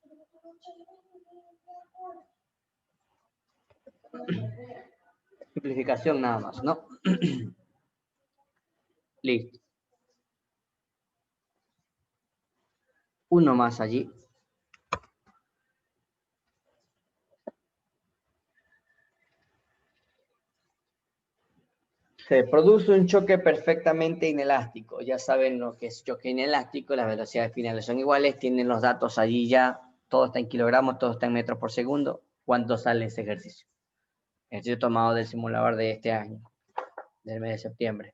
Simplificación nada más, ¿no? Listo. Uno más allí. Se produce un choque perfectamente inelástico. Ya saben lo que es choque inelástico, las velocidades finales son iguales, tienen los datos allí ya, todo está en kilogramos, todo está en metros por segundo. ¿Cuánto sale ese ejercicio? Ejercicio tomado del simulador de este año, del mes de septiembre.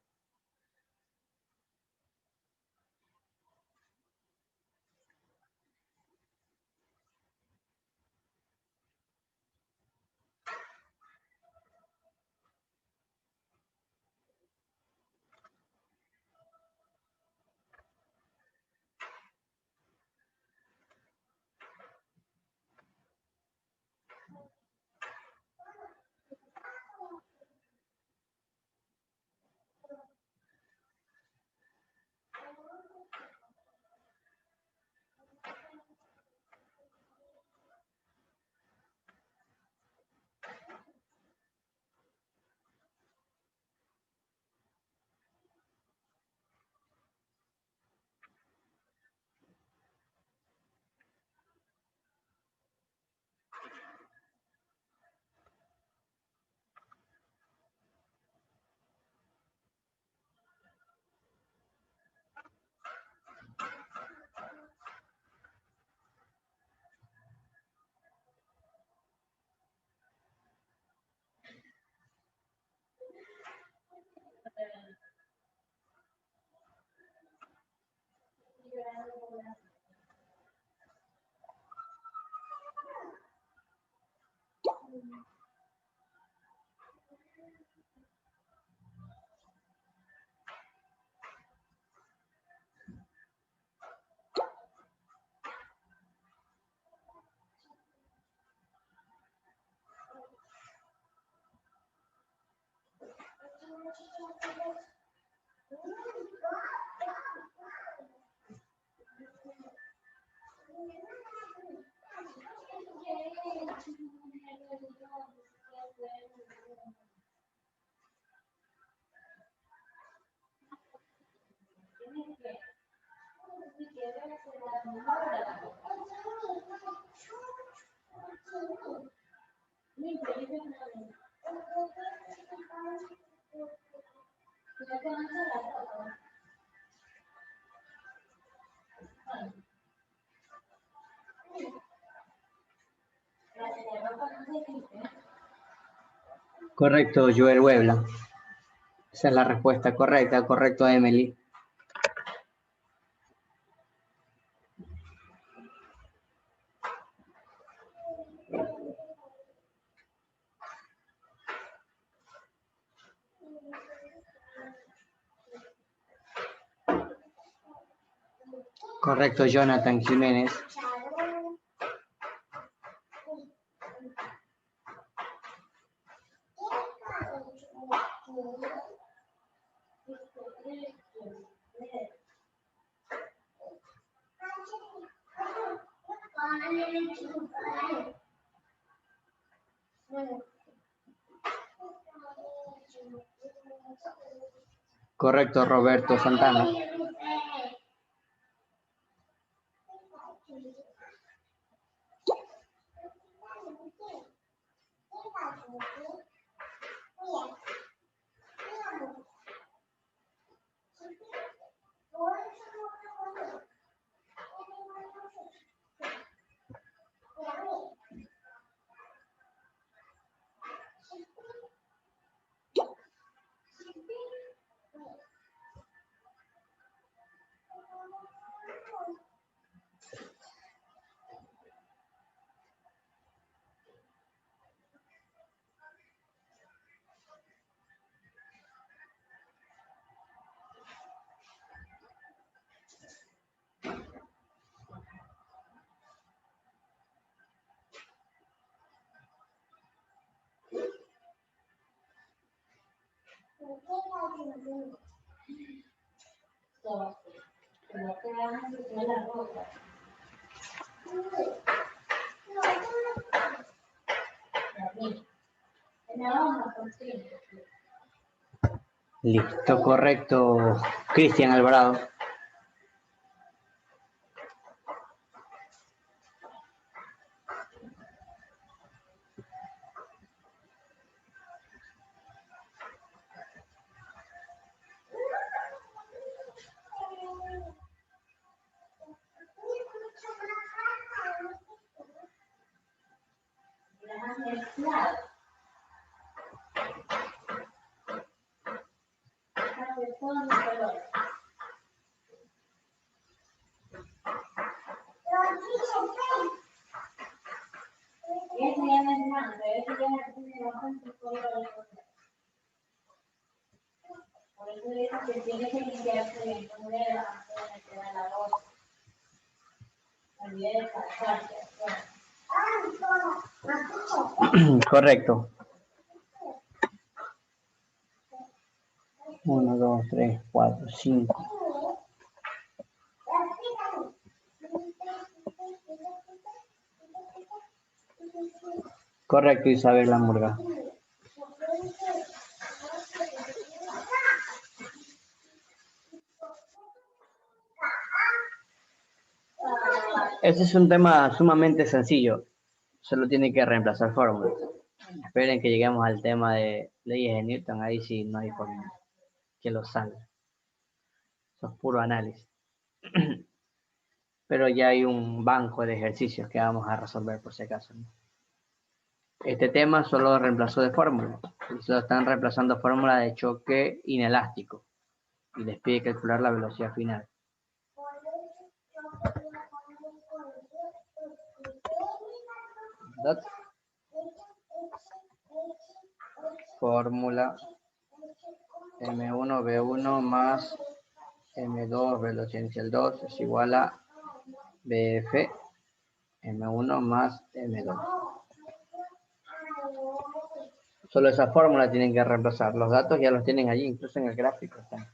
Correcto, Joel Webla. Esa es la respuesta correcta. Correcto, Emily. Correcto, Jonathan Jiménez. Correcto, Roberto Santana. Listo, correcto. Cristian Alvarado. Correcto. 1, 2, 3, 4, 5. Correcto, Isabel Lamurga. Ese es un tema sumamente sencillo. Solo tiene que reemplazar fórmulas. Esperen que lleguemos al tema de leyes de Newton. Ahí sí no hay forma que lo salga. Eso es puro análisis. Pero ya hay un banco de ejercicios que vamos a resolver por si acaso, ¿no? Este tema solo reemplazó de fórmula. Y solo están reemplazando fórmula de choque inelástico. Y les pide calcular la velocidad final. ¿Verdad? Fórmula M1 V1 más M2 velocidad inicial 2 es igual a BF M1 más M2. Solo esa fórmula tienen que reemplazar. Los datos ya los tienen allí, incluso en el gráfico están.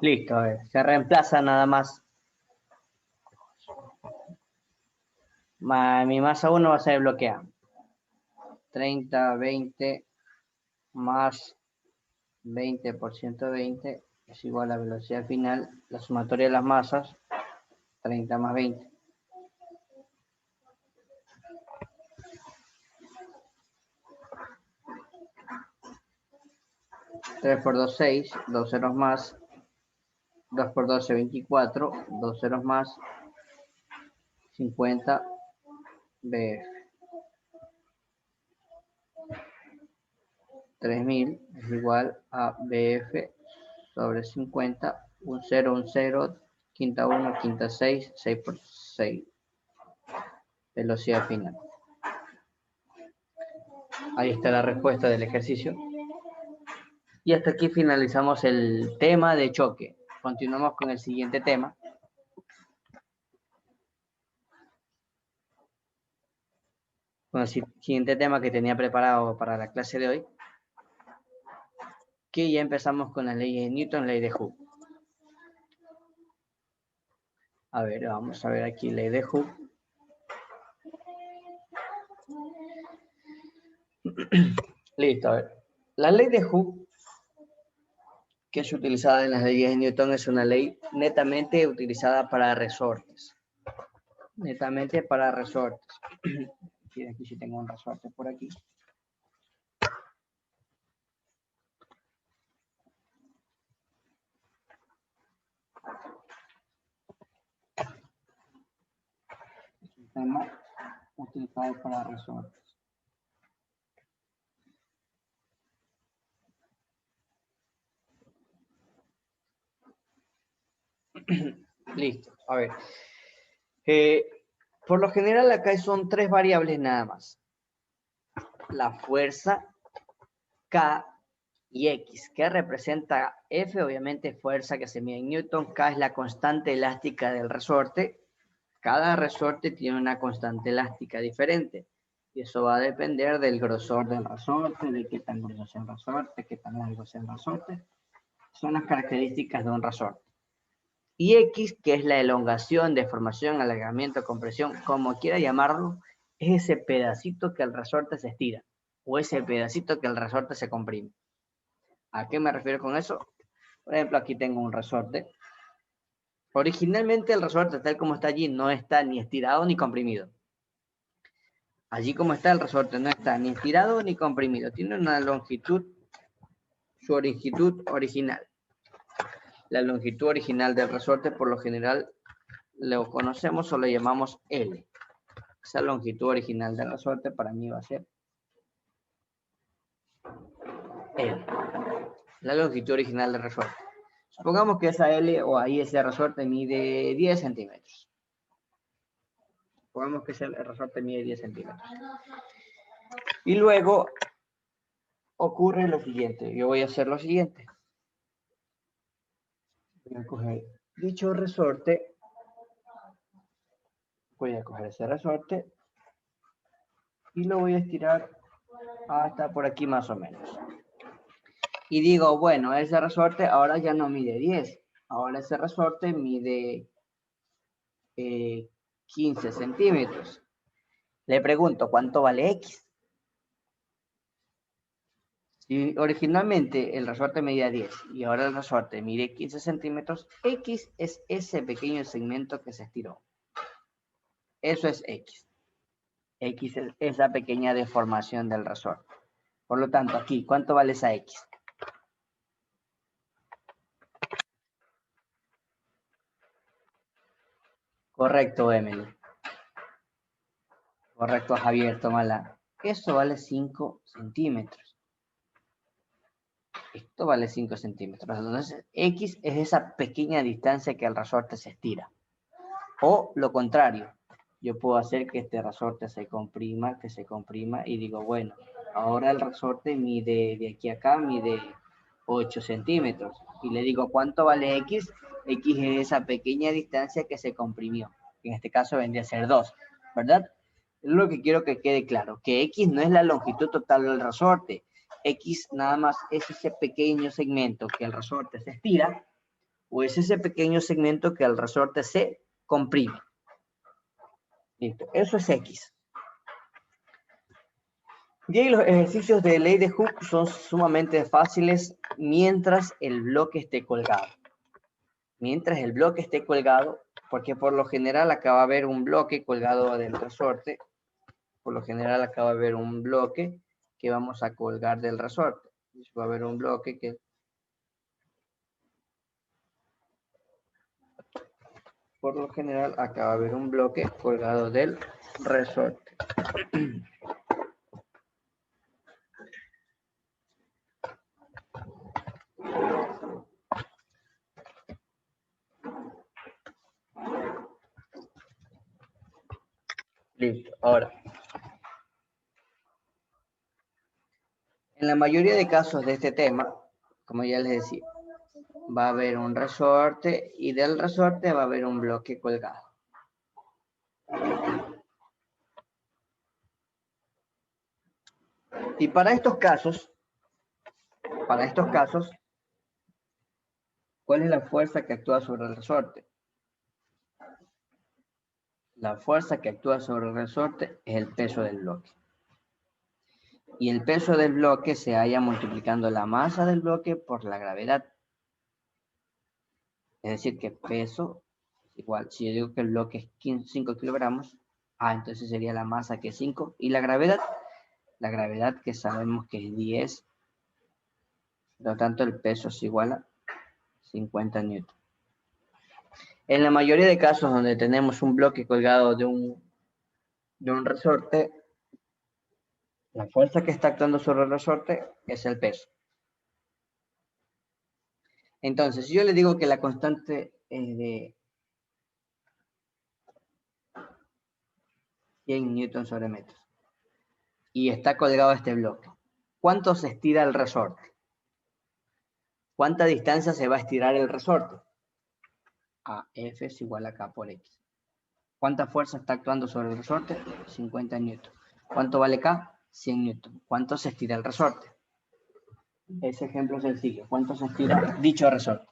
Listo, a ver, se reemplaza nada más. Mi masa 1 va a ser bloqueada. 30, 20 más 20 por 120 es igual a la velocidad final, la sumatoria de las masas, 30 más 20. Tres por 2, 6, 2 ceros más, 2 por 12, 24, 2 ceros más, 50 BF. 3000 es igual a BF sobre 50, un 0, quinta 1, quinta 6, 6 por 6. Velocidad final. Ahí está la respuesta del ejercicio. Y hasta aquí finalizamos el tema de choque. Continuamos con el siguiente tema. Con el siguiente tema que tenía preparado para la clase de hoy. Que ya empezamos con las leyes de Newton, ley de Hooke. A ver, vamos a ver aquí ley de Hooke. Listo, a ver. La ley de Hooke, que es utilizada en las leyes de Newton, es una ley netamente utilizada para resortes. Netamente para resortes. Aquí sí tengo un resorte por aquí. Es un tema utilizado para resortes. Listo, a ver. Por lo general acá son tres variables nada más. La fuerza, K y X. ¿Qué representa F? Obviamente fuerza que se mide en Newton. K es la constante elástica del resorte. Cada resorte tiene una constante elástica diferente. Y eso va a depender del grosor del resorte, de qué tan grueso sea el resorte, qué tan largo sea el resorte. Son las características de un resorte. Y X, que es la elongación, deformación, alargamiento, compresión, como quiera llamarlo, es ese pedacito que el resorte se estira o ese pedacito que el resorte se comprime. ¿A qué me refiero con eso? Por ejemplo, aquí tengo un resorte. Originalmente el resorte, tal como está allí, no está ni estirado ni comprimido. Allí como está el resorte, no está ni estirado ni comprimido. Tiene una longitud, su longitud original. La longitud original del resorte, por lo general, lo conocemos o lo llamamos L. Esa longitud original del resorte para mí va a ser L. La longitud original del resorte. Supongamos que esa L o ahí ese resorte mide 10 centímetros. Supongamos que ese resorte mide 10 centímetros. Y luego ocurre lo siguiente. Yo voy a hacer lo siguiente. Voy a coger dicho resorte. Voy a coger ese resorte. Y lo voy a estirar hasta por aquí más o menos. Y digo, bueno, ese resorte ahora ya no mide 10. Ahora ese resorte mide 15 centímetros. Le pregunto, ¿cuánto vale X? Si originalmente el resorte medía 10 y ahora el resorte mide 15 centímetros, X es ese pequeño segmento que se estiró. Eso es X. X es esa pequeña deformación del resorte. Por lo tanto, aquí, ¿cuánto vale esa X? Correcto, Emily. Correcto, Javier, tómala. Eso vale 5 centímetros. Esto vale 5 centímetros. Entonces, X es esa pequeña distancia que el resorte se estira. O lo contrario, yo puedo hacer que este resorte se comprima, y digo, bueno, ahora el resorte mide de aquí a acá, mide 8 centímetros. Y le digo, ¿cuánto vale X? X es esa pequeña distancia que se comprimió. En este caso vendría a ser 2, ¿verdad? Es lo que quiero que quede claro, que X no es la longitud total del resorte. X nada más es ese pequeño segmento que el resorte se estira, o es ese pequeño segmento que el resorte se comprime. Listo, eso es X. Y ahí los ejercicios de ley de Hooke son sumamente fáciles mientras el bloque esté colgado. Mientras el bloque esté colgado, porque por lo general acá va a haber un bloque colgado del resorte. Por lo general acá va a haber un bloque que vamos a colgar del resorte. Va a haber un bloque que... Por lo general acá va a haber un bloque colgado del resorte. Listo. Ahora, en la mayoría de casos de este tema, como ya les decía, va a haber un resorte y del resorte va a haber un bloque colgado. Y para estos casos, ¿cuál es la fuerza que actúa sobre el resorte? La fuerza que actúa sobre el resorte es el peso del bloque. Y el peso del bloque se halla multiplicando la masa del bloque por la gravedad. Es decir, que peso igual, si yo digo que el bloque es 5 kilogramos, entonces sería la masa que es 5. ¿Y la gravedad? La gravedad que sabemos que es 10. Por lo tanto, el peso es igual a 50 newton. En la mayoría de casos donde tenemos un bloque colgado de un resorte, la fuerza que está actuando sobre el resorte es el peso. Entonces, si yo le digo que la constante es de 100 newton sobre metros y está colgado este bloque, ¿cuánto se estira el resorte? ¿Cuánta distancia se va a estirar el resorte? F es igual a K por X. ¿Cuánta fuerza está actuando sobre el resorte? 50 newton. ¿Cuánto vale K? 100 newton. ¿Cuánto se estira el resorte? Ese ejemplo sencillo. ¿Cuánto se estira dicho resorte?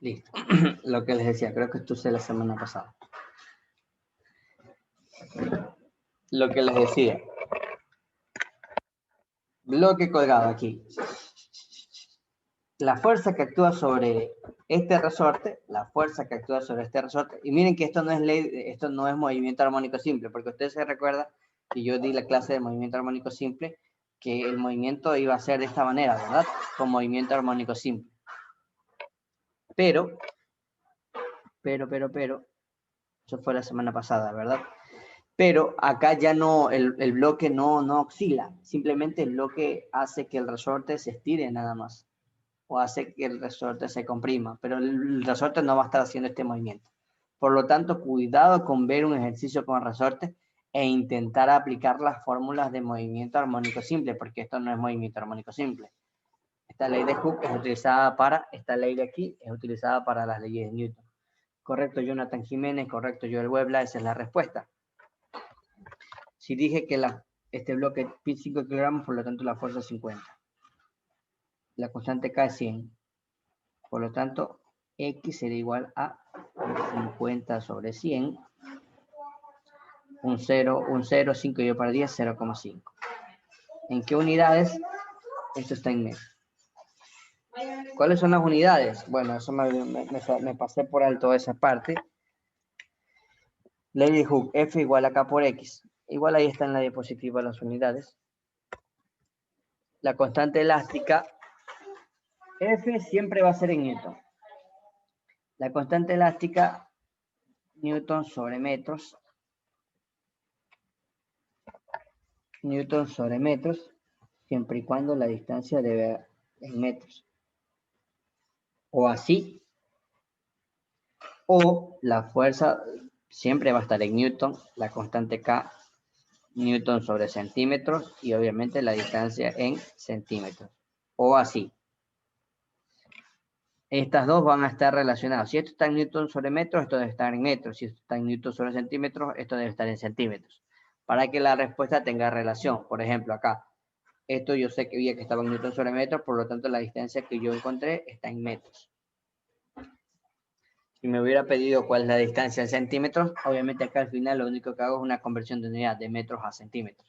Listo. Lo que les decía, creo que esto usé la semana pasada. Lo que les decía. Bloque colgado aquí. La fuerza que actúa sobre este resorte, y miren que esto no es ley, esto no es movimiento armónico simple, porque ustedes se recuerdan que yo di la clase de movimiento armónico simple, que el movimiento iba a ser de esta manera, ¿verdad? Con movimiento armónico simple. Pero, eso fue la semana pasada, ¿verdad? Pero acá ya no, el bloque no oscila, simplemente el bloque hace que el resorte se estire nada más, o hace que el resorte se comprima, pero el resorte no va a estar haciendo este movimiento. Por lo tanto, cuidado con ver un ejercicio con resorte e intentar aplicar las fórmulas de movimiento armónico simple, porque esto no es movimiento armónico simple. Esta ley de Hooke es utilizada para, esta ley de aquí es utilizada para las leyes de Newton. Correcto, Jonathan Jiménez, correcto, Joel Webla, esa es la respuesta. Si dije que este bloque es 5 kilogramos, por lo tanto la fuerza es 50. La constante K es 100. Por lo tanto, X será igual a 50 sobre 100. Un 0, 5 yo para 10, 0,5. ¿En qué unidades? Esto está en metros. ¿Cuáles son las unidades? Bueno, eso me pasé por alto esa parte. Ley de Hooke, F igual a K por X. Igual ahí está en la diapositiva las unidades. La constante elástica, F siempre va a ser en Newton. La constante elástica, Newton sobre metros. Newton sobre metros, siempre y cuando la distancia debe en metros. O así. O la fuerza siempre va a estar en Newton, la constante K, Newton sobre centímetros y obviamente la distancia en centímetros. O así. Estas dos van a estar relacionadas. Si esto está en Newton sobre metros, esto debe estar en metros. Si esto está en Newton sobre centímetros, esto debe estar en centímetros. Para que la respuesta tenga relación. Por ejemplo, acá. Esto yo sé que vi que estaba en Newton sobre metros, por lo tanto la distancia que yo encontré está en metros. Si me hubiera pedido cuál es la distancia en centímetros, obviamente acá al final lo único que hago es una conversión de unidad de metros a centímetros.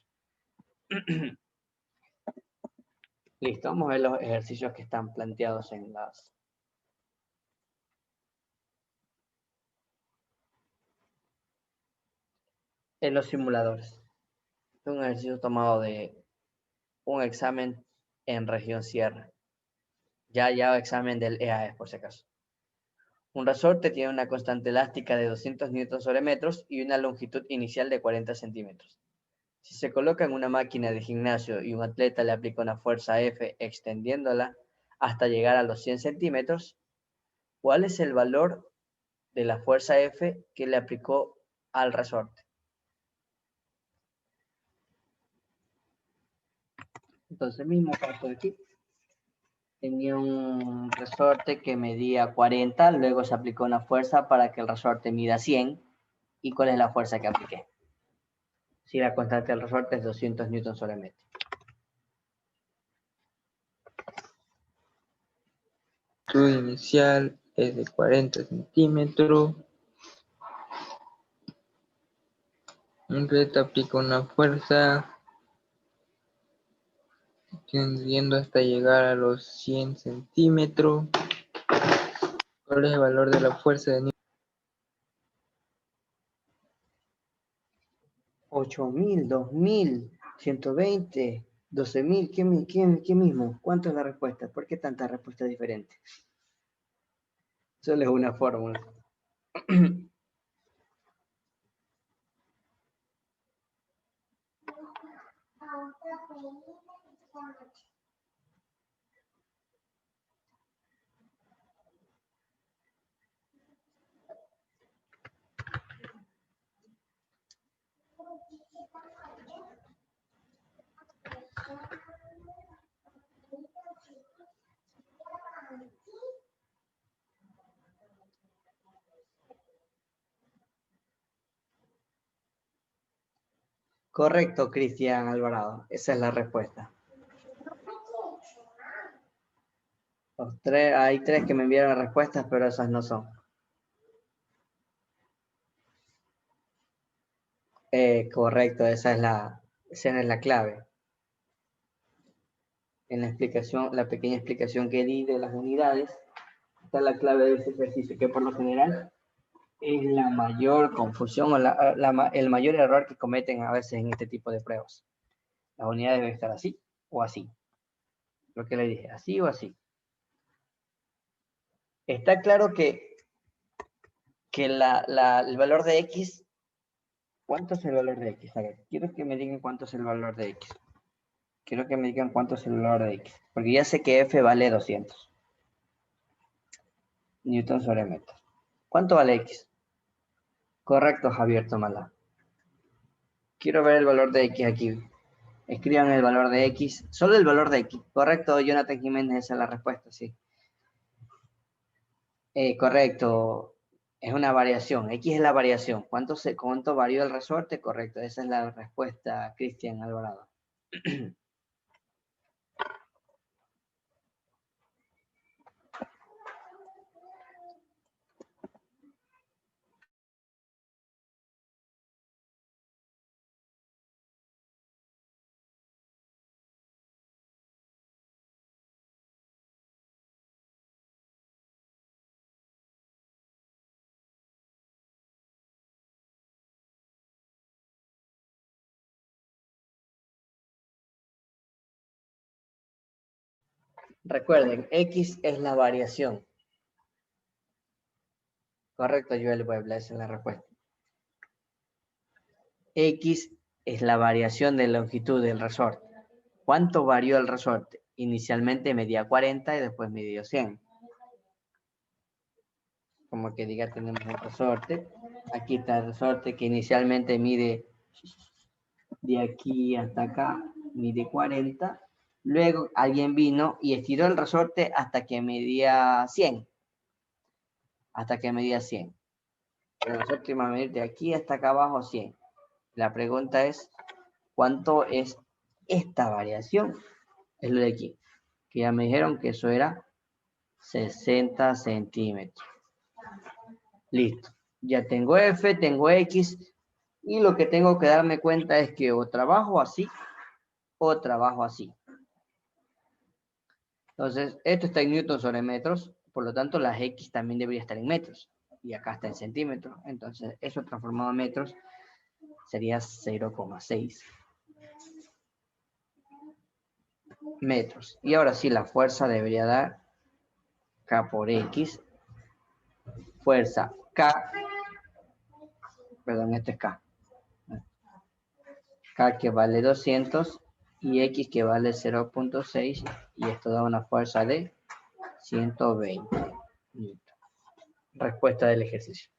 Listo, vamos a ver los ejercicios que están planteados en los simuladores. Es un ejercicio tomado de un examen en región sierra. Ya examen del EAE, por si acaso. Un resorte tiene una constante elástica de 200 newtons sobre metros y una longitud inicial de 40 centímetros. Si se coloca en una máquina de gimnasio y un atleta le aplica una fuerza F extendiéndola hasta llegar a los 100 centímetros, ¿cuál es el valor de la fuerza F que le aplicó al resorte? Entonces, mismo caso de aquí. Tenía un resorte que medía 40, luego se aplicó una fuerza para que el resorte mida 100. ¿Y cuál es la fuerza que apliqué? Si la constante del resorte es 200 newtons sobre metro. Su inicial es de 40 centímetros. Un reto aplica una fuerza tendiendo hasta llegar a los 100 centímetros. ¿Cuál es el valor de la fuerza de Newton? 8.000, 2.000, 120, 12.000, ¿qué mismo? ¿Cuánto es la respuesta? ¿Por qué tantas respuestas diferentes? Solo es una fórmula. Correcto, Cristian Alvarado. Esa es la respuesta. Hay tres que me enviaron respuestas, pero esas no son. Correcto, esa es la clave. En la explicación, la pequeña explicación que di de las unidades, está la clave de ese ejercicio, que por lo general es la mayor confusión o el mayor error que cometen a veces en este tipo de pruebas. Las unidades deben estar así o así. Lo que le dije, así o así. Está claro que el valor de X, ¿cuánto es el valor de X? A ver, quiero que me digan cuánto es el valor de X. Quiero que me digan cuánto es el valor de X. Porque ya sé que F vale 200 newton sobre metro. ¿Cuánto vale X? Correcto, Javier, tómala. Quiero ver el valor de X aquí. Escriban el valor de X. Solo el valor de X. Correcto, Jonathan Jiménez, esa es la respuesta, sí. Correcto. Es una variación. X es la variación. ¿Cuánto varió el resorte? Correcto. Esa es la respuesta, Cristian Alvarado. Recuerden, X es la variación. Correcto, Joel Puebla, esa es la respuesta. X es la variación de longitud del resorte. ¿Cuánto varió el resorte? Inicialmente medía 40 y después midió 100. Como que diga, tenemos un resorte. Aquí está el resorte que inicialmente mide de aquí hasta acá, mide 40. Luego alguien vino y estiró el resorte hasta que medía 100. Hasta que medía 100. El resorte iba a medir de aquí hasta acá abajo 100. La pregunta es, ¿cuánto es esta variación? Es lo de aquí. Que ya me dijeron que eso era 60 centímetros. Listo. Ya tengo F, tengo X. Y lo que tengo que darme cuenta es que o trabajo así o trabajo así. Entonces, esto está en newton sobre metros. Por lo tanto, las X también debería estar en metros. Y acá está en centímetros. Entonces, eso transformado a metros sería 0,6 metros. Y ahora sí, la fuerza debería dar K por X. Fuerza K. Perdón, este es K. K que vale 200 y X que vale 0,6. Y esto da una fuerza de 120 newton. Respuesta del ejercicio.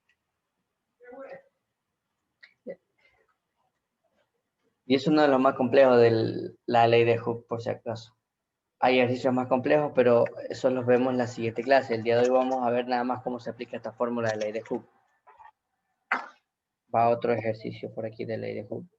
Y es uno de los más complejos de la ley de Hooke, por si acaso. Hay ejercicios más complejos, pero eso los vemos en la siguiente clase. El día de hoy vamos a ver nada más cómo se aplica esta fórmula de ley de Hooke. Va otro ejercicio por aquí de ley de Hooke.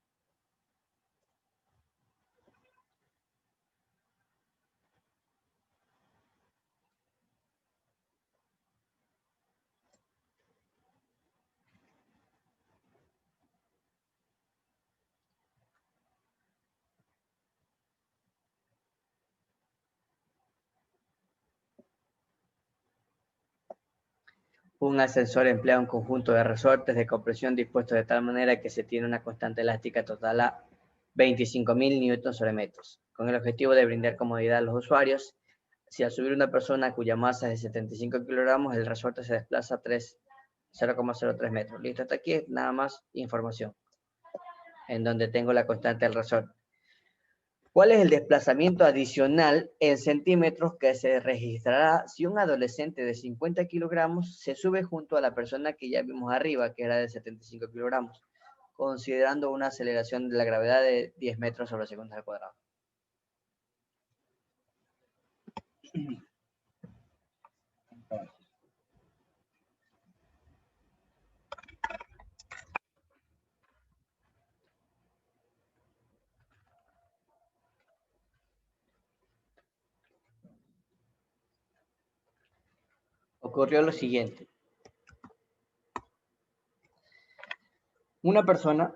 Un ascensor emplea un conjunto de resortes de compresión dispuestos de tal manera que se tiene una constante elástica total a 25.000 newtons sobre metros, con el objetivo de brindar comodidad a los usuarios. Si al subir una persona cuya masa es de 75 kilogramos, el resorte se desplaza 0,03 metros. Listo, hasta aquí es nada más información, en donde tengo la constante del resorte. ¿Cuál es el desplazamiento adicional en centímetros que se registrará si un adolescente de 50 kilogramos se sube junto a la persona que ya vimos arriba, que era de 75 kilogramos, considerando una aceleración de la gravedad de 10 metros sobre segundos al cuadrado? Ocurrió lo siguiente. Una persona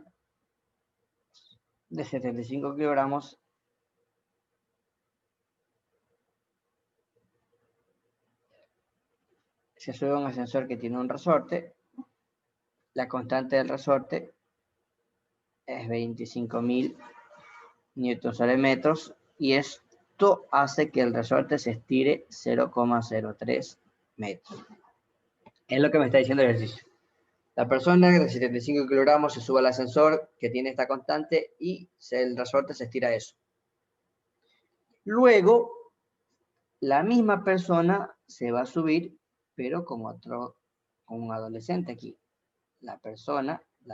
de 75 kilogramos se sube a un ascensor que tiene un resorte. La constante del resorte es 25.000 newtons sobre metros y esto hace que el resorte se estire 0,03 metros. Es lo que me está diciendo el ejercicio. La persona de 75 kilogramos se sube al ascensor que tiene esta constante y el resorte se estira eso. Luego, la misma persona se va a subir, pero con un adolescente aquí. La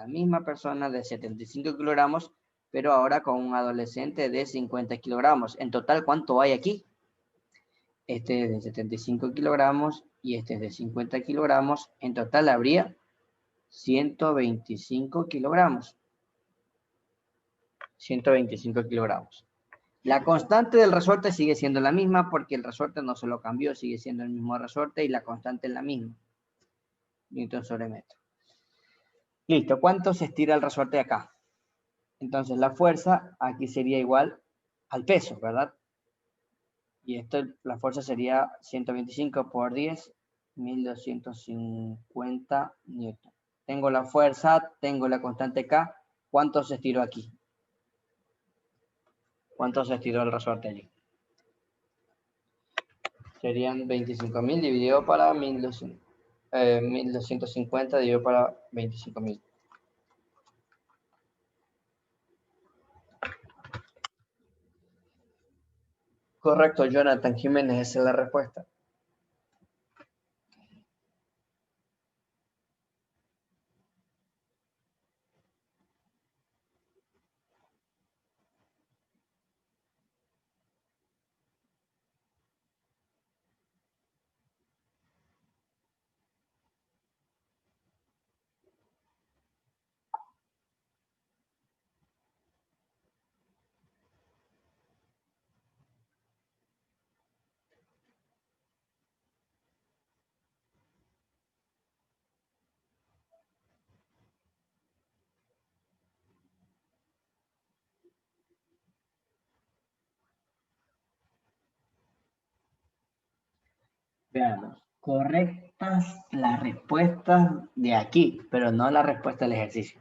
misma persona de 75 kilogramos, pero ahora con un adolescente de 50 kilogramos. En total, ¿cuánto hay aquí? Este es de 75 kilogramos y este es de 50 kilogramos. En total habría 125 kilogramos. 125 kilogramos. La constante del resorte sigue siendo la misma porque el resorte no se lo cambió, sigue siendo el mismo resorte y la constante es la misma. Newton sobre metro. Listo, ¿cuánto se estira el resorte acá? Entonces la fuerza aquí sería igual al peso, ¿verdad? Y esto, la fuerza sería 125 por 10, 1250 newton. Tengo la fuerza, tengo la constante K. ¿Cuánto se estiró aquí? ¿Cuánto se estiró el resorte allí? Serían 25.000 dividido para 1.250 dividido para 25.000. Correcto, Jonathan Jiménez, esa es la respuesta. Veamos, correctas las respuestas de aquí, pero no la respuesta del ejercicio.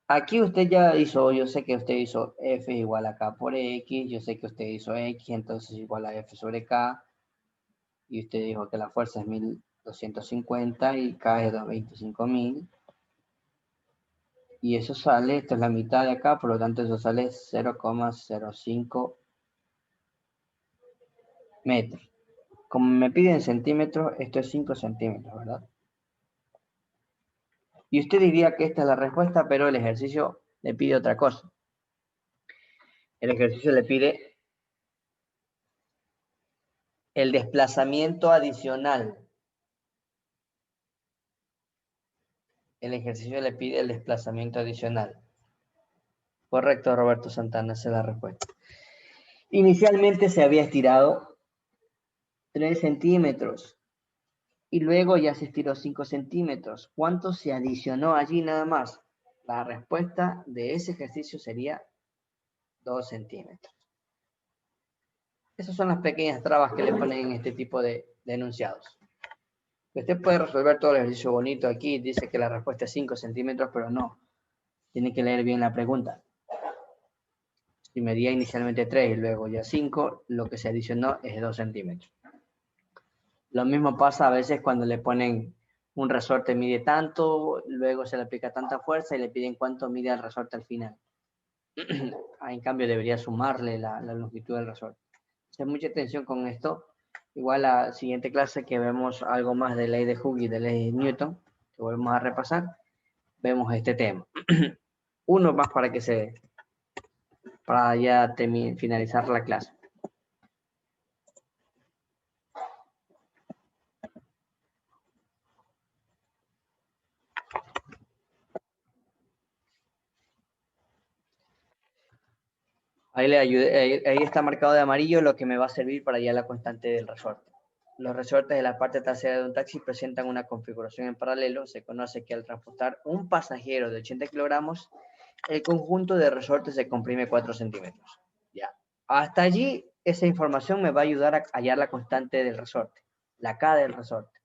Aquí usted ya hizo, yo sé que usted hizo F igual a K por X, yo sé que usted hizo X, entonces igual a F sobre K, y usted dijo que la fuerza es 1.250 y K es 25.000, y eso sale, esto es la mitad de acá, por lo tanto eso sale 0,05 metros. Como me piden centímetros, esto es 5 centímetros, ¿verdad? Y usted diría que esta es la respuesta, pero el ejercicio le pide otra cosa. El ejercicio le pide el desplazamiento adicional. El ejercicio le pide el desplazamiento adicional. Correcto, Roberto Santana, esa es la respuesta. Inicialmente se había estirado 3 centímetros y luego ya se estiró 5 centímetros. ¿Cuánto se adicionó allí nada más? La respuesta de ese ejercicio sería 2 centímetros. Esas son las pequeñas trabas que le ponen en este tipo de enunciados. Usted puede resolver todo el ejercicio bonito aquí, dice que la respuesta es 5 centímetros, pero no. Tiene que leer bien la pregunta. Si medía inicialmente 3 y luego ya 5, lo que se adicionó es 2 centímetros. Lo mismo pasa a veces cuando le ponen un resorte mide tanto, luego se le aplica tanta fuerza y le piden cuánto mide el resorte al final. En cambio debería sumarle la longitud del resorte. Hay mucha atención con esto. Igual la siguiente clase que vemos algo más de ley de Hooke y de ley de Newton, que volvemos a repasar, vemos este tema. Uno más para ya finalizar la clase. Ahí le ayudé, ahí está marcado de amarillo lo que me va a servir para hallar la constante del resorte. Los resortes de la parte trasera de un taxi presentan una configuración en paralelo. Se conoce que al transportar un pasajero de 80 kilogramos, el conjunto de resortes se comprime 4 centímetros. Ya. Hasta allí, esa información me va a ayudar a hallar la constante del resorte, la K del resorte.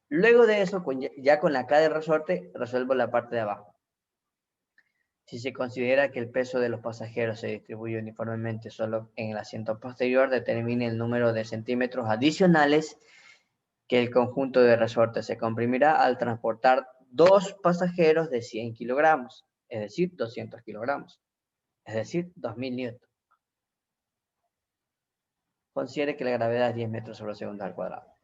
Luego de eso, ya con la K del resorte, resuelvo la parte de abajo. Si se considera que el peso de los pasajeros se distribuye uniformemente solo en el asiento posterior, determine el número de centímetros adicionales que el conjunto de resortes se comprimirá al transportar 2 pasajeros de 100 kilogramos, es decir, 200 kilogramos, es decir, 2.000 newtons. Considere que la gravedad es 10 metros sobre segundo al cuadrado.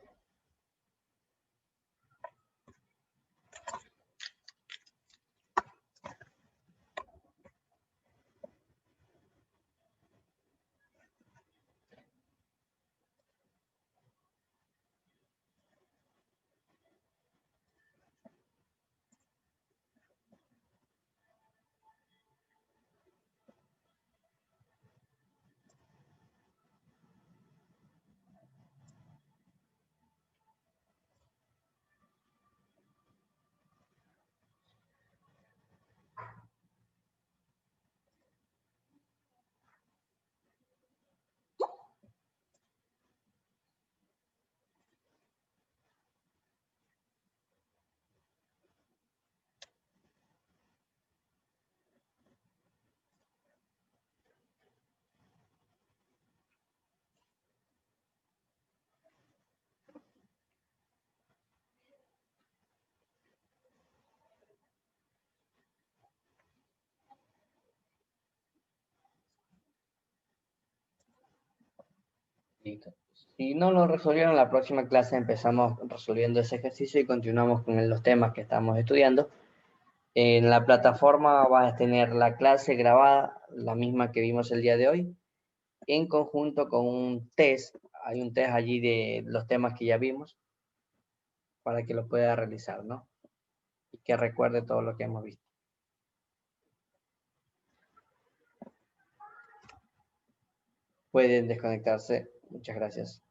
Listo. Si no lo resolvieron, la próxima clase empezamos resolviendo ese ejercicio y continuamos con los temas que estamos estudiando. En la plataforma vas a tener la clase grabada, la misma que vimos el día de hoy, en conjunto con un test. Hay un test allí de los temas que ya vimos para que lo pueda realizar, ¿no? Y que recuerde todo lo que hemos visto. Pueden desconectarse. Muchas gracias.